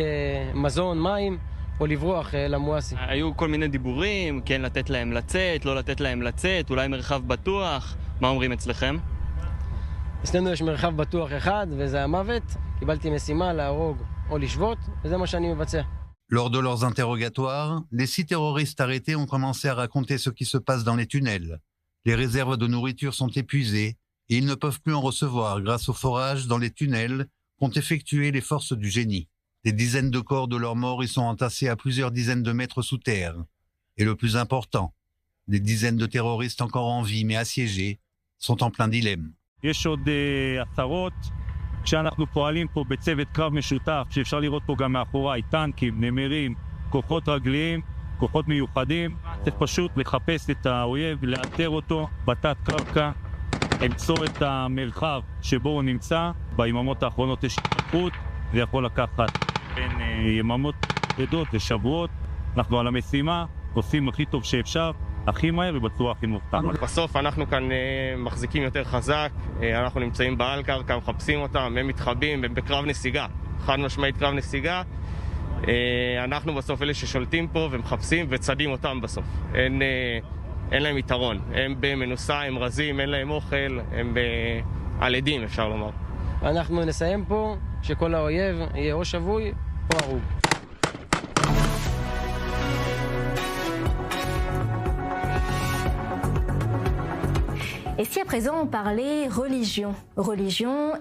[SPEAKER 26] מזון, מים, או לברוח למואסי.
[SPEAKER 9] היו כל מיני דיבורים, כן לתת להם לצאת, לא לתת להם לצאת, אולי מרחב בטוח. מה אומרים אצלכם?
[SPEAKER 26] אצלנו יש מרחב בטוח אחד, וזה המוות. קיבלתי משימה להרוג או לשבות, וזה מה שאני מבצע.
[SPEAKER 7] Lors de leurs interrogatoires, les 6 terroristes arrêtés ont commencé à raconter ce qui se passe dans les tunnels. Les réserves de nourriture sont épuisées et ils ne peuvent plus en recevoir grâce au forage dans les tunnels qu'ont effectué les forces du génie. Des dizaines de corps de leurs morts y sont entassés à plusieurs dizaines de mètres sous terre. Et le plus important, des dizaines de terroristes encore en vie mais assiégés sont en plein dilemme.
[SPEAKER 4] יש עוד עשרות כשאנחנו פועלים פה בצוות קרב משותף שאפשר לראות פה גם מאחוריי טנקים, נמרים, כוחות רגליים, כוחות מיוחדים. צריך פשוט לחפש את האויב, לאתר אותו בתת קרקע, למצוא את המרחב שבו הוא נמצא. ביממות האחרונות יש התפתחות, זה יכול לקחת בין יממות עדות לשבועות. אנחנו על המשימה, עושים הכי טוב שאפשר. הכי מהר ובצורה הכי מובטחת.
[SPEAKER 9] בסוף אנחנו כאן מחזיקים יותר חזק, אנחנו נמצאים בעל קרקע, מחפשים אותם, הם מתחבאים, הם בקרב נסיגה. חד משמעית קרב נסיגה. אנחנו בסוף אלה ששולטים פה ומחפשים וצדים אותם בסוף. אין להם יתרון, הם במנוסה, הם רזים, אין להם אוכל, הם על עדים אפשר לומר.
[SPEAKER 26] אנחנו נסיים פה שכל האויב יהיה או שבוי או הרוג.
[SPEAKER 1] Et si à présent on parlait religion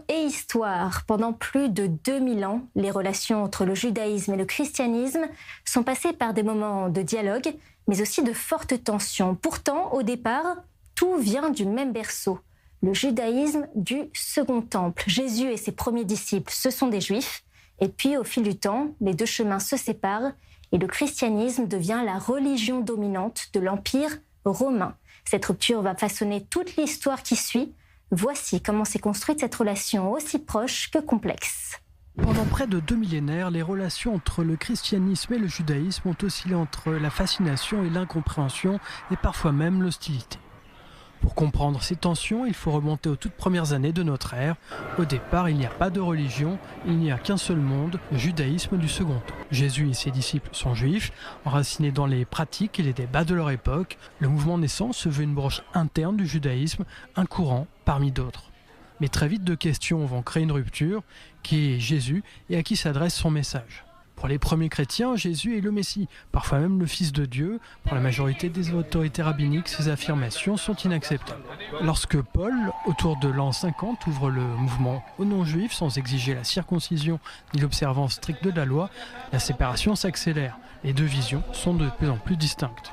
[SPEAKER 1] et histoire. Pendant plus de 2000 ans, les relations entre le judaïsme et le christianisme sont passées par des moments de dialogue, mais aussi de fortes tensions. Pourtant, au départ, tout vient du même berceau, le judaïsme du Second Temple. Jésus et ses premiers disciples, ce sont des juifs. Et puis, au fil du temps, les deux chemins se séparent et le christianisme devient la religion dominante de l'Empire romain. Cette rupture va façonner toute l'histoire qui suit. Voici comment s'est construite cette relation aussi proche que complexe.
[SPEAKER 27] Pendant près de 2 millénaires, les relations entre le christianisme et le judaïsme ont oscillé entre la fascination et l'incompréhension et parfois même l'hostilité. Pour comprendre ces tensions, il faut remonter aux toutes premières années de notre ère. Au départ, il n'y a pas de religion, il n'y a qu'un seul monde, le judaïsme du Second Temple. Jésus et ses disciples sont juifs, enracinés dans les pratiques et les débats de leur époque. Le mouvement naissant se veut une branche interne du judaïsme, un courant parmi d'autres. Mais très vite, 2 questions vont créer une rupture. Qui est Jésus et à qui s'adresse son message? Pour les premiers chrétiens, Jésus est le Messie, parfois même le Fils de Dieu. Pour la majorité des autorités rabbiniques, ces affirmations sont inacceptables. Lorsque Paul, autour de l'an 50, ouvre le mouvement aux non-juifs sans exiger la circoncision ni l'observance stricte de la loi, la séparation s'accélère. Les deux visions sont de plus en plus distinctes.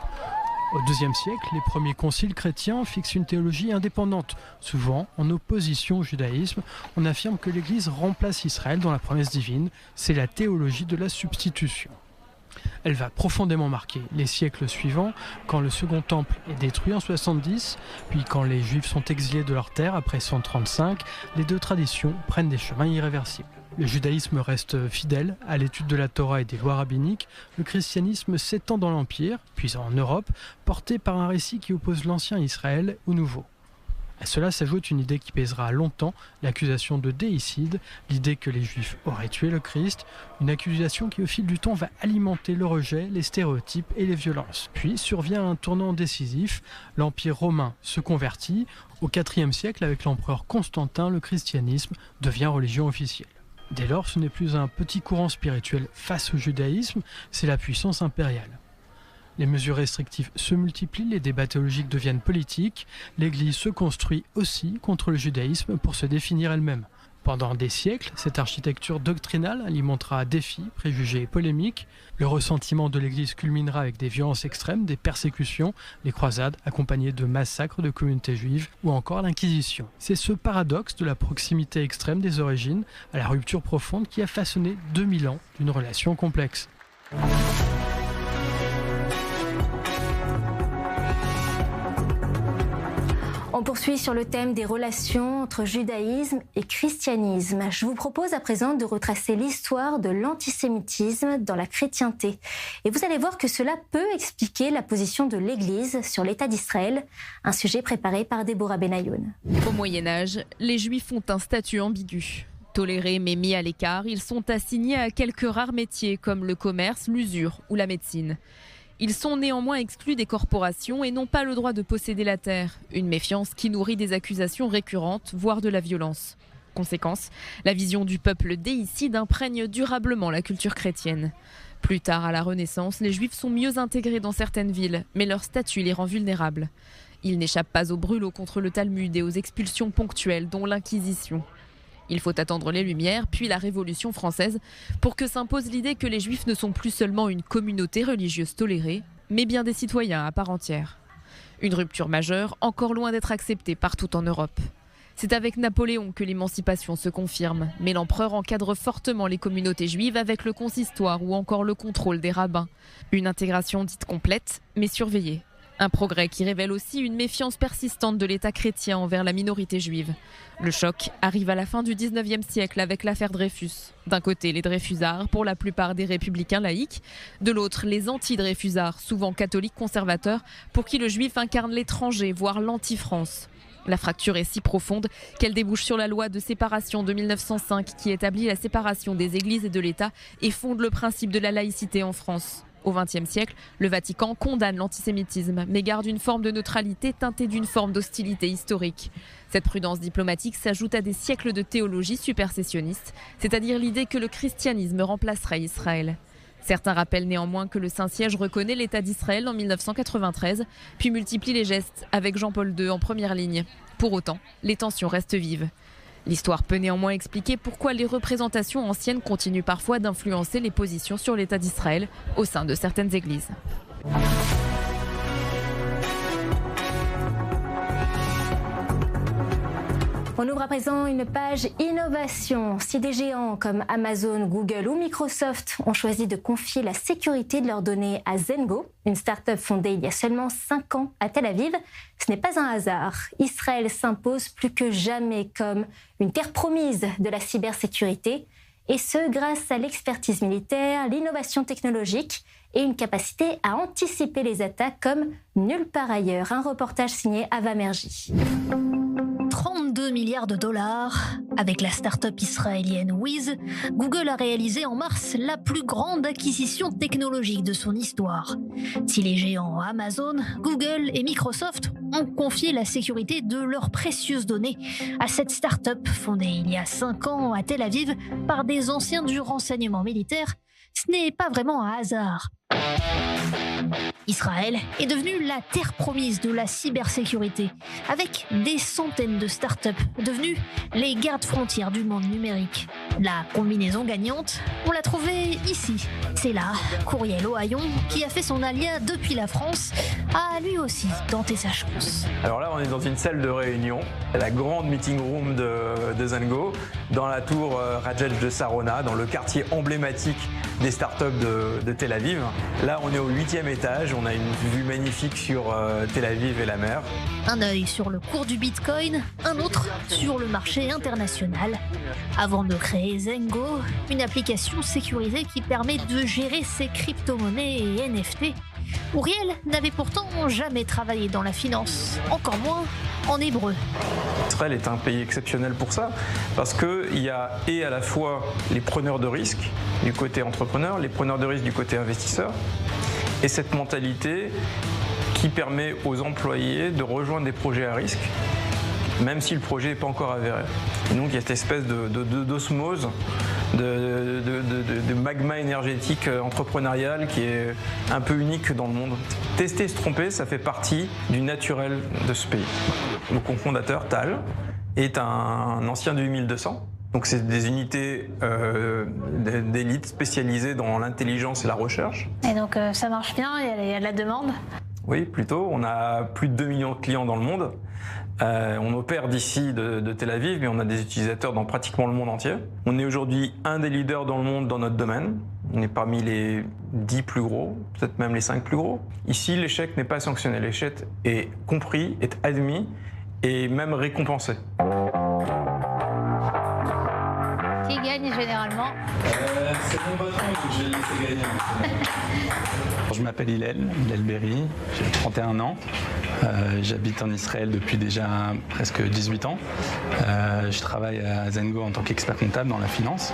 [SPEAKER 27] Au IIe siècle, les premiers conciles chrétiens fixent une théologie indépendante. Souvent, en opposition au judaïsme, on affirme que l'Église remplace Israël dans la promesse divine. C'est la théologie de la substitution. Elle va profondément marquer les siècles suivants, quand le Second Temple est détruit en 70, puis quand les Juifs sont exilés de leur terre après 135, les deux traditions prennent des chemins irréversibles. Le judaïsme reste fidèle à l'étude de la Torah et des lois rabbiniques. Le christianisme s'étend dans l'Empire, puis en Europe, porté par un récit qui oppose l'ancien Israël au nouveau. À cela s'ajoute une idée qui pèsera longtemps, l'accusation de déicide, l'idée que les Juifs auraient tué le Christ, une accusation qui au fil du temps va alimenter le rejet, les stéréotypes et les violences. Puis survient un tournant décisif, l'Empire romain se convertit. Au IVe siècle, avec l'empereur Constantin, le christianisme devient religion officielle. Dès lors, ce n'est plus un petit courant spirituel face au judaïsme, c'est la puissance impériale. Les mesures restrictives se multiplient, les débats théologiques deviennent politiques, l'Église se construit aussi contre le judaïsme pour se définir elle-même. Pendant des siècles, cette architecture doctrinale alimentera défis, préjugés et polémiques. Le ressentiment de l'Église culminera avec des violences extrêmes, des persécutions, les croisades accompagnées de massacres de communautés juives ou encore l'Inquisition. C'est ce paradoxe de la proximité extrême des origines à la rupture profonde qui a façonné 2000 ans d'une relation complexe.
[SPEAKER 1] On poursuit sur le thème des relations entre judaïsme et christianisme. Je vous propose à présent de retracer l'histoire de l'antisémitisme dans la chrétienté. Et vous allez voir que cela peut expliquer la position de l'Église sur l'État d'Israël, un sujet préparé par Déborah Benayoun.
[SPEAKER 8] Au Moyen-Âge, les Juifs ont un statut ambigu. Tolérés mais mis à l'écart, ils sont assignés à quelques rares métiers comme le commerce, l'usure ou la médecine. Ils sont néanmoins exclus des corporations et n'ont pas le droit de posséder la terre, une méfiance qui nourrit des accusations récurrentes, voire de la violence. Conséquence, la vision du peuple déicide imprègne durablement la culture chrétienne. Plus tard, à la Renaissance, les Juifs sont mieux intégrés dans certaines villes, mais leur statut les rend vulnérables. Ils n'échappent pas aux brûlots contre le Talmud et aux expulsions ponctuelles, dont l'Inquisition. Il faut attendre les Lumières, puis la Révolution française, pour que s'impose l'idée que les Juifs ne sont plus seulement une communauté religieuse tolérée, mais bien des citoyens à part entière. Une rupture majeure, encore loin d'être acceptée partout en Europe. C'est avec Napoléon que l'émancipation se confirme, mais l'empereur encadre fortement les communautés juives avec le consistoire ou encore le contrôle des rabbins. Une intégration dite complète, mais surveillée. Un progrès qui révèle aussi une méfiance persistante de l'État chrétien envers la minorité juive. Le choc arrive à la fin du XIXe siècle avec l'affaire Dreyfus. D'un côté, les Dreyfusards, pour la plupart des républicains laïcs. De l'autre, les anti-Dreyfusards, souvent catholiques conservateurs, pour qui le juif incarne l'étranger, voire l'anti-France. La fracture est si profonde qu'elle débouche sur la loi de séparation de 1905 qui établit la séparation des églises et de l'État et fonde le principe de la laïcité en France. Au XXe siècle, le Vatican condamne l'antisémitisme, mais garde une forme de neutralité teintée d'une forme d'hostilité historique. Cette prudence diplomatique s'ajoute à des siècles de théologie supersessionniste, c'est-à-dire l'idée que le christianisme remplacerait Israël. Certains rappellent néanmoins que le Saint-Siège reconnaît l'État d'Israël en 1993, puis multiplie les gestes avec Jean-Paul II en première ligne. Pour autant, les tensions restent vives. L'histoire peut néanmoins expliquer pourquoi les représentations anciennes continuent parfois d'influencer les positions sur l'État d'Israël au sein de certaines églises.
[SPEAKER 1] On ouvre à présent une page innovation. Si des géants comme Amazon, Google ou Microsoft ont choisi de confier la sécurité de leurs données à Zengo, une start-up fondée il y a seulement 5 ans à Tel Aviv, ce n'est pas un hasard. Israël s'impose plus que jamais comme une terre promise de la cybersécurité, et ce grâce à l'expertise militaire, l'innovation technologique et une capacité à anticiper les attaques comme nulle part ailleurs. Un reportage signé Ava Merji.
[SPEAKER 10] 32 milliards de dollars. Avec la start-up israélienne Wiz, Google a réalisé en mars la plus grande acquisition technologique de son histoire. Si les géants Amazon, Google et Microsoft ont confié la sécurité de leurs précieuses données à cette start-up fondée il y a 5 ans à Tel Aviv par des anciens du renseignement militaire, Ce n'est pas vraiment un hasard. Israël est devenue la terre promise de la cybersécurité, avec des centaines de startups devenues les gardes-frontières du monde numérique. La combinaison gagnante, on l'a trouvée ici. C'est là, Courriel Ohayon, qui a fait son alia depuis la France, a lui aussi tenté sa chance.
[SPEAKER 13] Alors là, on est dans une salle de réunion, la grande meeting room de Zengo, dans la tour Rajesh de Sarona, dans le quartier emblématique des startups de Tel Aviv. Là, on est au 8e étage, on a une vue magnifique sur Tel Aviv et la mer.
[SPEAKER 10] Un œil sur le cours du Bitcoin, un autre sur le marché international. Avant de créer Zengo, une application sécurisée qui permet de gérer ses crypto-monnaies et NFT, Uriel n'avait pourtant jamais travaillé dans la finance, encore moins en hébreu.
[SPEAKER 13] Israël est un pays exceptionnel pour ça, parce qu'il y a à la fois les preneurs de risques du côté entrepreneur, les preneurs de risques du côté investisseur, et cette mentalité qui permet aux employés de rejoindre des projets à risque, même si le projet n'est pas encore avéré. Et donc il y a cette espèce d'osmose, de magma énergétique entrepreneurial qui est un peu unique dans le monde. Tester et se tromper, ça fait partie du naturel de ce pays. Le cofondateur, Tal, est un ancien du 8200. Donc c'est des unités d'élite spécialisées dans l'intelligence et la recherche.
[SPEAKER 10] Et donc ça marche bien, il y a de la demande?
[SPEAKER 13] Oui, plutôt. On a plus de 2 millions de clients dans le monde. On opère d'ici de Tel Aviv, mais on a des utilisateurs dans pratiquement le monde entier. On est aujourd'hui un des leaders dans le monde dans notre domaine. On est parmi les 10 plus gros, peut-être même les 5 plus gros. Ici, l'échec n'est pas sanctionné. L'échec est compris, est admis et même récompensé.
[SPEAKER 10] Qui gagne généralement?
[SPEAKER 14] C'est mon patron, donc je vais le laisser gagner. Je m'appelle Hillel Berry, j'ai 31 ans. J'habite en Israël depuis déjà presque 18 ans. Je travaille à Zengo en tant qu'expert comptable dans la finance,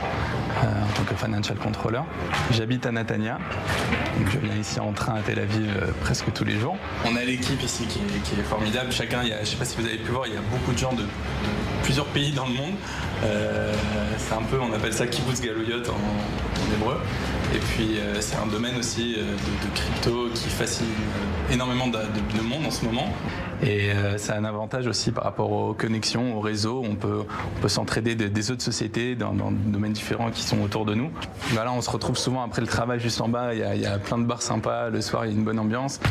[SPEAKER 14] en tant que financial controller. J'habite à Netanya, donc je viens ici en train à Tel Aviv presque tous les jours. On a l'équipe ici qui est formidable. Chacun, je ne sais pas si vous avez pu voir, il y a beaucoup de gens de plusieurs pays dans le monde. C'est un peu, on appelle ça kibbutz galouyot en hébreu. Et puis c'est un domaine aussi de crypto qui fascine énormément de monde en ce moment. Et ça a un avantage aussi par rapport aux connexions, aux réseaux. On peut s'entraider des autres sociétés dans des domaines différents qui sont autour de nous. Là, on se retrouve souvent après le travail juste en bas. Il y a plein de bars sympas. Le soir, il y a une bonne ambiance.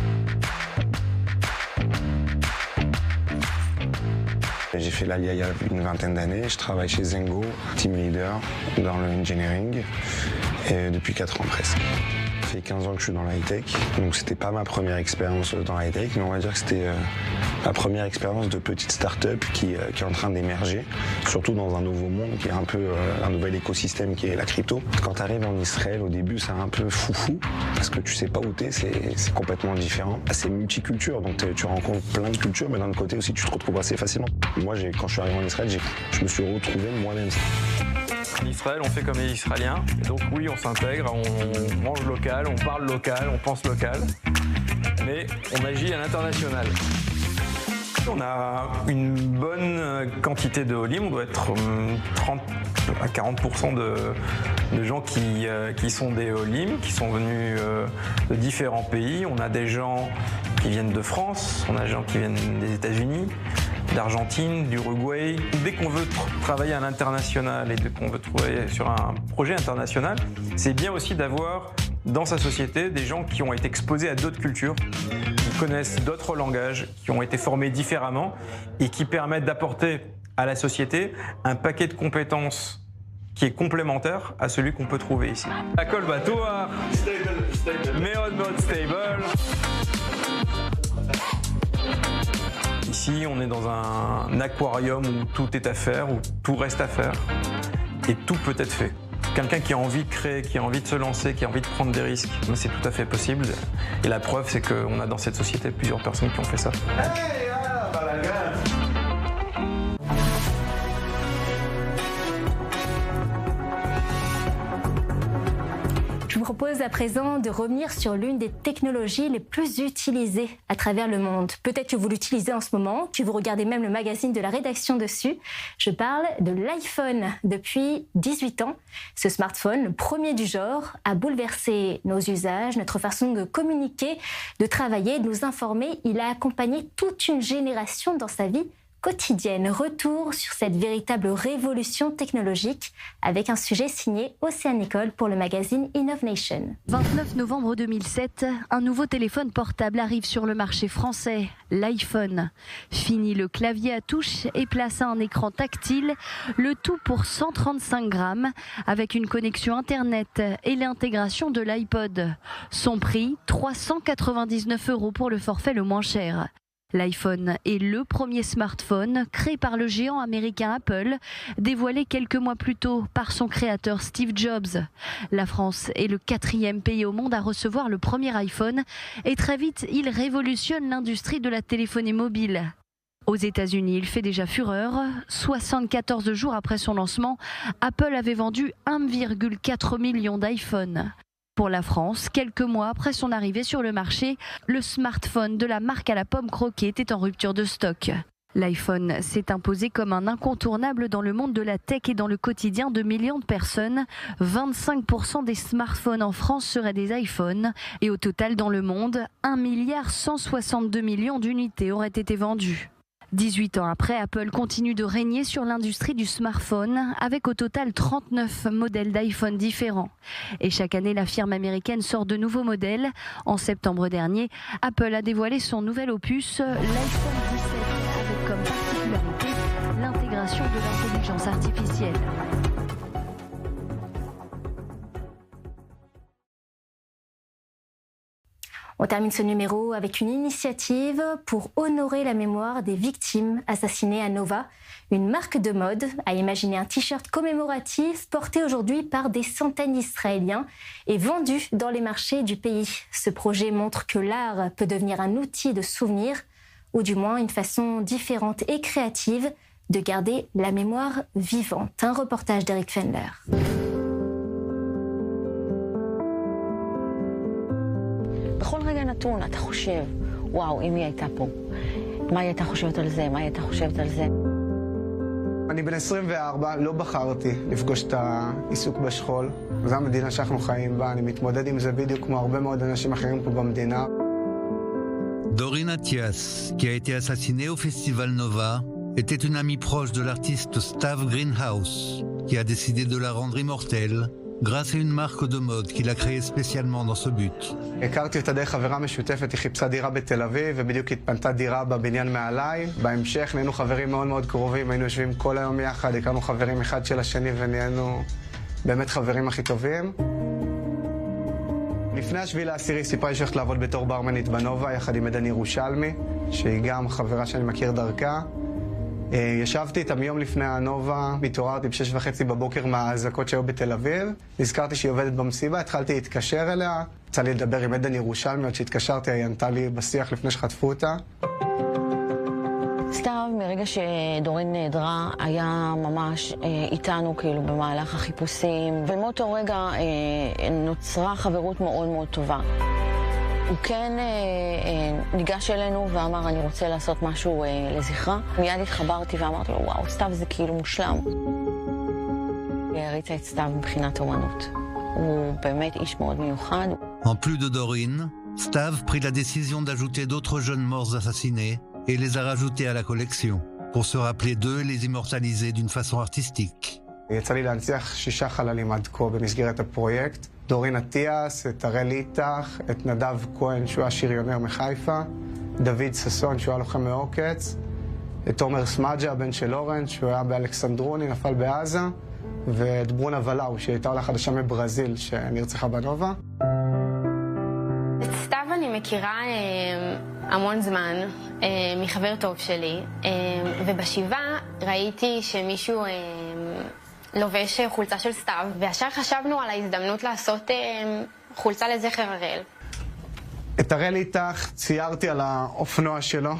[SPEAKER 15] J'ai fait l'ALIA il y a une vingtaine d'années. Je travaille chez Zengo, team leader dans le engineering, et depuis 4 ans presque. Ça fait 15 ans que je suis dans la high-tech, donc c'était pas ma première expérience dans la high-tech, mais on va dire que c'était ma première expérience de petite start-up qui est en train d'émerger, surtout dans un nouveau monde qui est un peu un nouvel écosystème qui est la crypto. Quand tu arrives en Israël, au début, c'est un peu foufou, parce que tu sais pas où t'es, c'est complètement différent. C'est multiculture, donc tu rencontres plein de cultures, mais d'un autre côté aussi, tu te retrouves assez facilement. Moi, quand je suis arrivé en Israël, je me suis retrouvé moi-même.
[SPEAKER 13] En Israël, on fait comme les Israéliens. Et donc oui, on s'intègre, on mange local, on parle local, on pense local. Mais on agit à l'international. On a une bonne quantité de Olim, on doit être 30 à 40% de gens qui sont des Olim, qui sont venus de différents pays. On a des gens qui viennent de France, on a des gens qui viennent des États-Unis, d'Argentine, d'Uruguay. Dès qu'on veut travailler à l'international et dès qu'on veut travailler sur un projet international, c'est bien aussi d'avoir dans sa société des gens qui ont été exposés à d'autres cultures, qui connaissent d'autres langages, qui ont été formés différemment et qui permettent d'apporter à la société un paquet de compétences qui est complémentaire à celui qu'on peut trouver ici. La colle bateau, Meod Mode Stable. Ici, on est dans un aquarium où tout est à faire, où tout reste à faire et tout peut être fait. Quelqu'un qui a envie de créer, qui a envie de se lancer, qui a envie de prendre des risques, c'est tout à fait possible. Et la preuve, c'est qu'on a dans cette société plusieurs personnes qui ont fait ça.
[SPEAKER 1] Je vous propose propose à présent de revenir sur l'une des technologies les plus utilisées à travers le monde. Peut-être que vous l'utilisez en ce moment, que vous regardez même le magazine de la rédaction dessus. Je parle de l'iPhone. Depuis 18 ans, ce smartphone, le premier du genre, a bouleversé nos usages, notre façon de communiquer, de travailler, de nous informer. Il a accompagné toute une génération dans sa vie quotidienne. Retour sur cette véritable révolution technologique avec un sujet signé Océane Nicole pour le magazine Innovation.
[SPEAKER 16] 29 novembre 2007, un nouveau téléphone portable arrive sur le marché français, l'iPhone. Fini le clavier à touche et place à un écran tactile, le tout pour 135 grammes avec une connexion Internet et l'intégration de l'iPod. Son prix, 399 € pour le forfait le moins cher. L'iPhone est le premier smartphone créé par le géant américain Apple, dévoilé quelques mois plus tôt par son créateur Steve Jobs. La France est le 4e pays au monde à recevoir le premier iPhone et très vite, il révolutionne l'industrie de la téléphonie mobile. Aux États-Unis, il fait déjà fureur. 74 jours après son lancement, Apple avait vendu 1,4 million d'iPhones. Pour la France, quelques mois après son arrivée sur le marché, le smartphone de la marque à la pomme croquée était en rupture de stock. L'iPhone s'est imposé comme un incontournable dans le monde de la tech et dans le quotidien de millions de personnes. 25% des smartphones en France seraient des iPhones. Et au total dans le monde, 1,162 milliard d'unités auraient été vendues. 18 ans après, Apple continue de régner sur l'industrie du smartphone avec au total 39 modèles d'iPhone différents. Et chaque année, la firme américaine sort de nouveaux modèles. En septembre dernier, Apple a dévoilé son nouvel opus, l'iPhone 17, avec comme particularité l'intégration de l'intelligence artificielle.
[SPEAKER 1] On termine ce numéro avec une initiative pour honorer la mémoire des victimes assassinées à Nova. Une marque de mode a imaginé un t-shirt commémoratif porté aujourd'hui par des centaines d'Israéliens et vendu dans les marchés du pays. Ce projet montre que l'art peut devenir un outil de souvenir, ou du moins une façon différente et créative de garder la mémoire vivante. Un reportage d'Eric Fendler.
[SPEAKER 17] בכל רגע נתון אתה חושב, וואו, אם היא הייתה פה, מה היא הייתה חושבת על זה, מה היא הייתה חושבת על זה.
[SPEAKER 18] אני בן 24, לא בחרתי לפגוש את העיסוק בשכול. זו המדינה שאנחנו חיים בה, אני מתמודד עם זה בדיוק כמו הרבה מאוד אנשים אחרים פה במדינה.
[SPEAKER 7] Dorine Attias, qui a été assassinée au Festival Nova, était une amie proche de l'artiste Stav Greenhouse, qui a décidé de la rendre immortelle grâce à une marque de mode qu'il a créée spécialement dans ce but.
[SPEAKER 18] הכרתי אותה דרך חברה משותפת, היא חיפשה דירה בתל אביב, ובדיוק התפנתה דירה בבניין מעליי. בהמשך נהיינו חברים מאוד מאוד קרובים, היינו יושבים כל היום יחד, הכרנו חברים אחד של השני ונהיינו באמת חברים הכי טובים. לפני השביעי לעשירי סיפרה לי שהולכת לעבוד בתור ברמנית בנובה, יחד עם עדן ירושלמי, שהיא גם חברה שאני מכיר דרכה. ישבתי איתם יום לפני הנובה, התעוררתי ב6:30 בבוקר מהאזעקות שהיו בתל אביב. נזכרתי שהיא עובדת במסיבה, התחלתי להתקשר אליה. יצא לי לדבר עם עדן ירושלמי, עוד שהתקשרתי, היא ענתה לי בשיח לפני שחטפו אותה.
[SPEAKER 17] סתיו, מרגע שדורין נעדרה, היה ממש איתנו כאילו במהלך החיפושים, ומאותו רגע נוצרה חברות מאוד מאוד טובה. הוא כן ניגש אלינו ואמר, אני רוצה לעשות משהו לזכרה. מיד התחברתי ואמרתי לו, וואו, סתיו זה כאילו מושלם. הריצה את סתיו מבחינת אומנות. הוא באמת איש מאוד מיוחד.
[SPEAKER 7] En plus de Dorine, Stav prit la décision d'ajouter d'autres jeunes morts assassinés et les a rajoutés à la collection, pour se rappeler d'eux et les immortaliser d'une façon artistique.
[SPEAKER 18] יצא לי להנציח 6 חללים עד כה במסגרת הפרויקט. דורין אטיאס, את הראל איתך, את נדב כהן שהוא היה שריונר מחיפה, דוד ססון שהוא היה לוחם מעוקץ, את עומר סמאג'ה, הבן של אורן, שהוא היה באלכסנדרוני, נפל בעזה, ואת ברונה ולאו, שהייתה עולה חדשה מברזיל, שנרצחה בנובה.
[SPEAKER 19] את סתיו אני מכירה המון זמן, מחבר טוב שלי, ובשבעה ראיתי שמישהו לובש חולצה של סתיו, וישר חשבנו על ההזדמנות לעשות חולצה לזכר הראל.
[SPEAKER 18] את הראל איתך ציירתי על האופנוע שלו,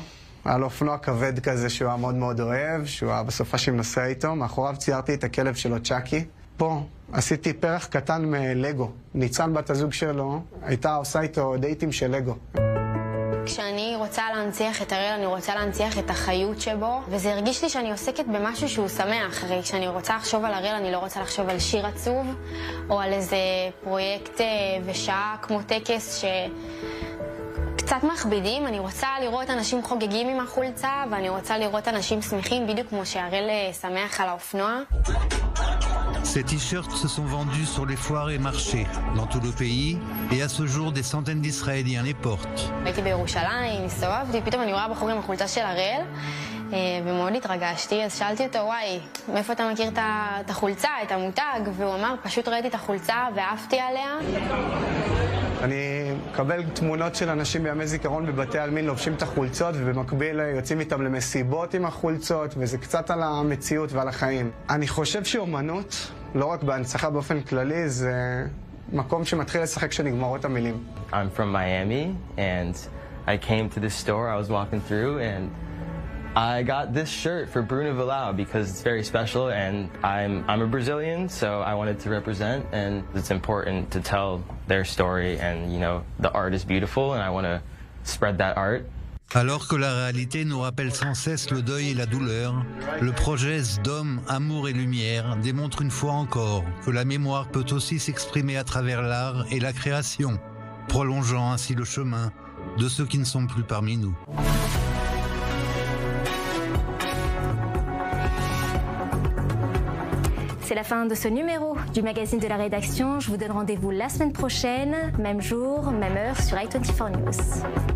[SPEAKER 18] על אופנוע כבד כזה שהוא היה מאוד מאוד אוהב, שהוא היה בסופה שנוסע איתו. מאחוריו ציירתי את הכלב שלו צ'אקי, פה עשיתי פרח קטן מלגו. ניצן בת הזוג שלו הייתה עושה איתו דייטים של לגו.
[SPEAKER 19] כשאני רוצה להנציח את הראל, אני רוצה להנציח את החיות שבו, וזה הרגיש לי שאני עוסקת במשהו שהוא שמח. הרי כשאני רוצה לחשוב על הראל, אני לא רוצה לחשוב על שיר עצוב, או על איזה פרויקט ושעה כמו טקס קצת מכבידים. אני רוצה לראות אנשים חוגגים עם החולצה, ואני רוצה לראות אנשים שמחים, בדיוק כמו שהראל שמח על האופנוע.
[SPEAKER 7] Ces t-shirts se sont vendus sur les foires et marchés dans tout le pays et à ce jour des centaines d'Israéliens les portent.
[SPEAKER 19] הייתי בירושלים, הסתובבתי, פתאום אני רואה בחור עם החולצה של הראל, ומאוד התרגשתי, אז שאלתי אותו, וואי, מאיפה אתה מכיר את החולצה, את המותג? והוא אמר, פשוט ראיתי את החולצה ואהבתי עליה.
[SPEAKER 18] אני מקבל תמונות של אנשים בימי זיכרון בבתי עלמין לובשים את החולצות ובמקביל יוצאים איתם למסיבות עם החולצות, וזה קצת על המציאות ועל החיים. אני חושב שאומנות, לא רק בהנצחה באופן כללי, זה מקום שמתחיל לשחק כשנגמרות המילים.
[SPEAKER 2] I'm from Miami and I came to this store, I was walking through and I got this shirt for Bruno Villau because it's very special and I'm a Brazilian, so I wanted to represent, and it's important to tell their story, and you know, the art is beautiful and I want to spread that art.
[SPEAKER 7] Alors que la réalité nous rappelle sans cesse le deuil et la douleur, le projet Sdom, Amour et Lumière démontre une fois encore que la mémoire peut aussi s'exprimer à travers l'art et la création, prolongeant ainsi le chemin de ceux qui ne sont plus parmi nous.
[SPEAKER 1] C'est la fin de ce numéro du magazine de la rédaction. Je vous donne rendez-vous la semaine prochaine, même jour, même heure sur i24 News.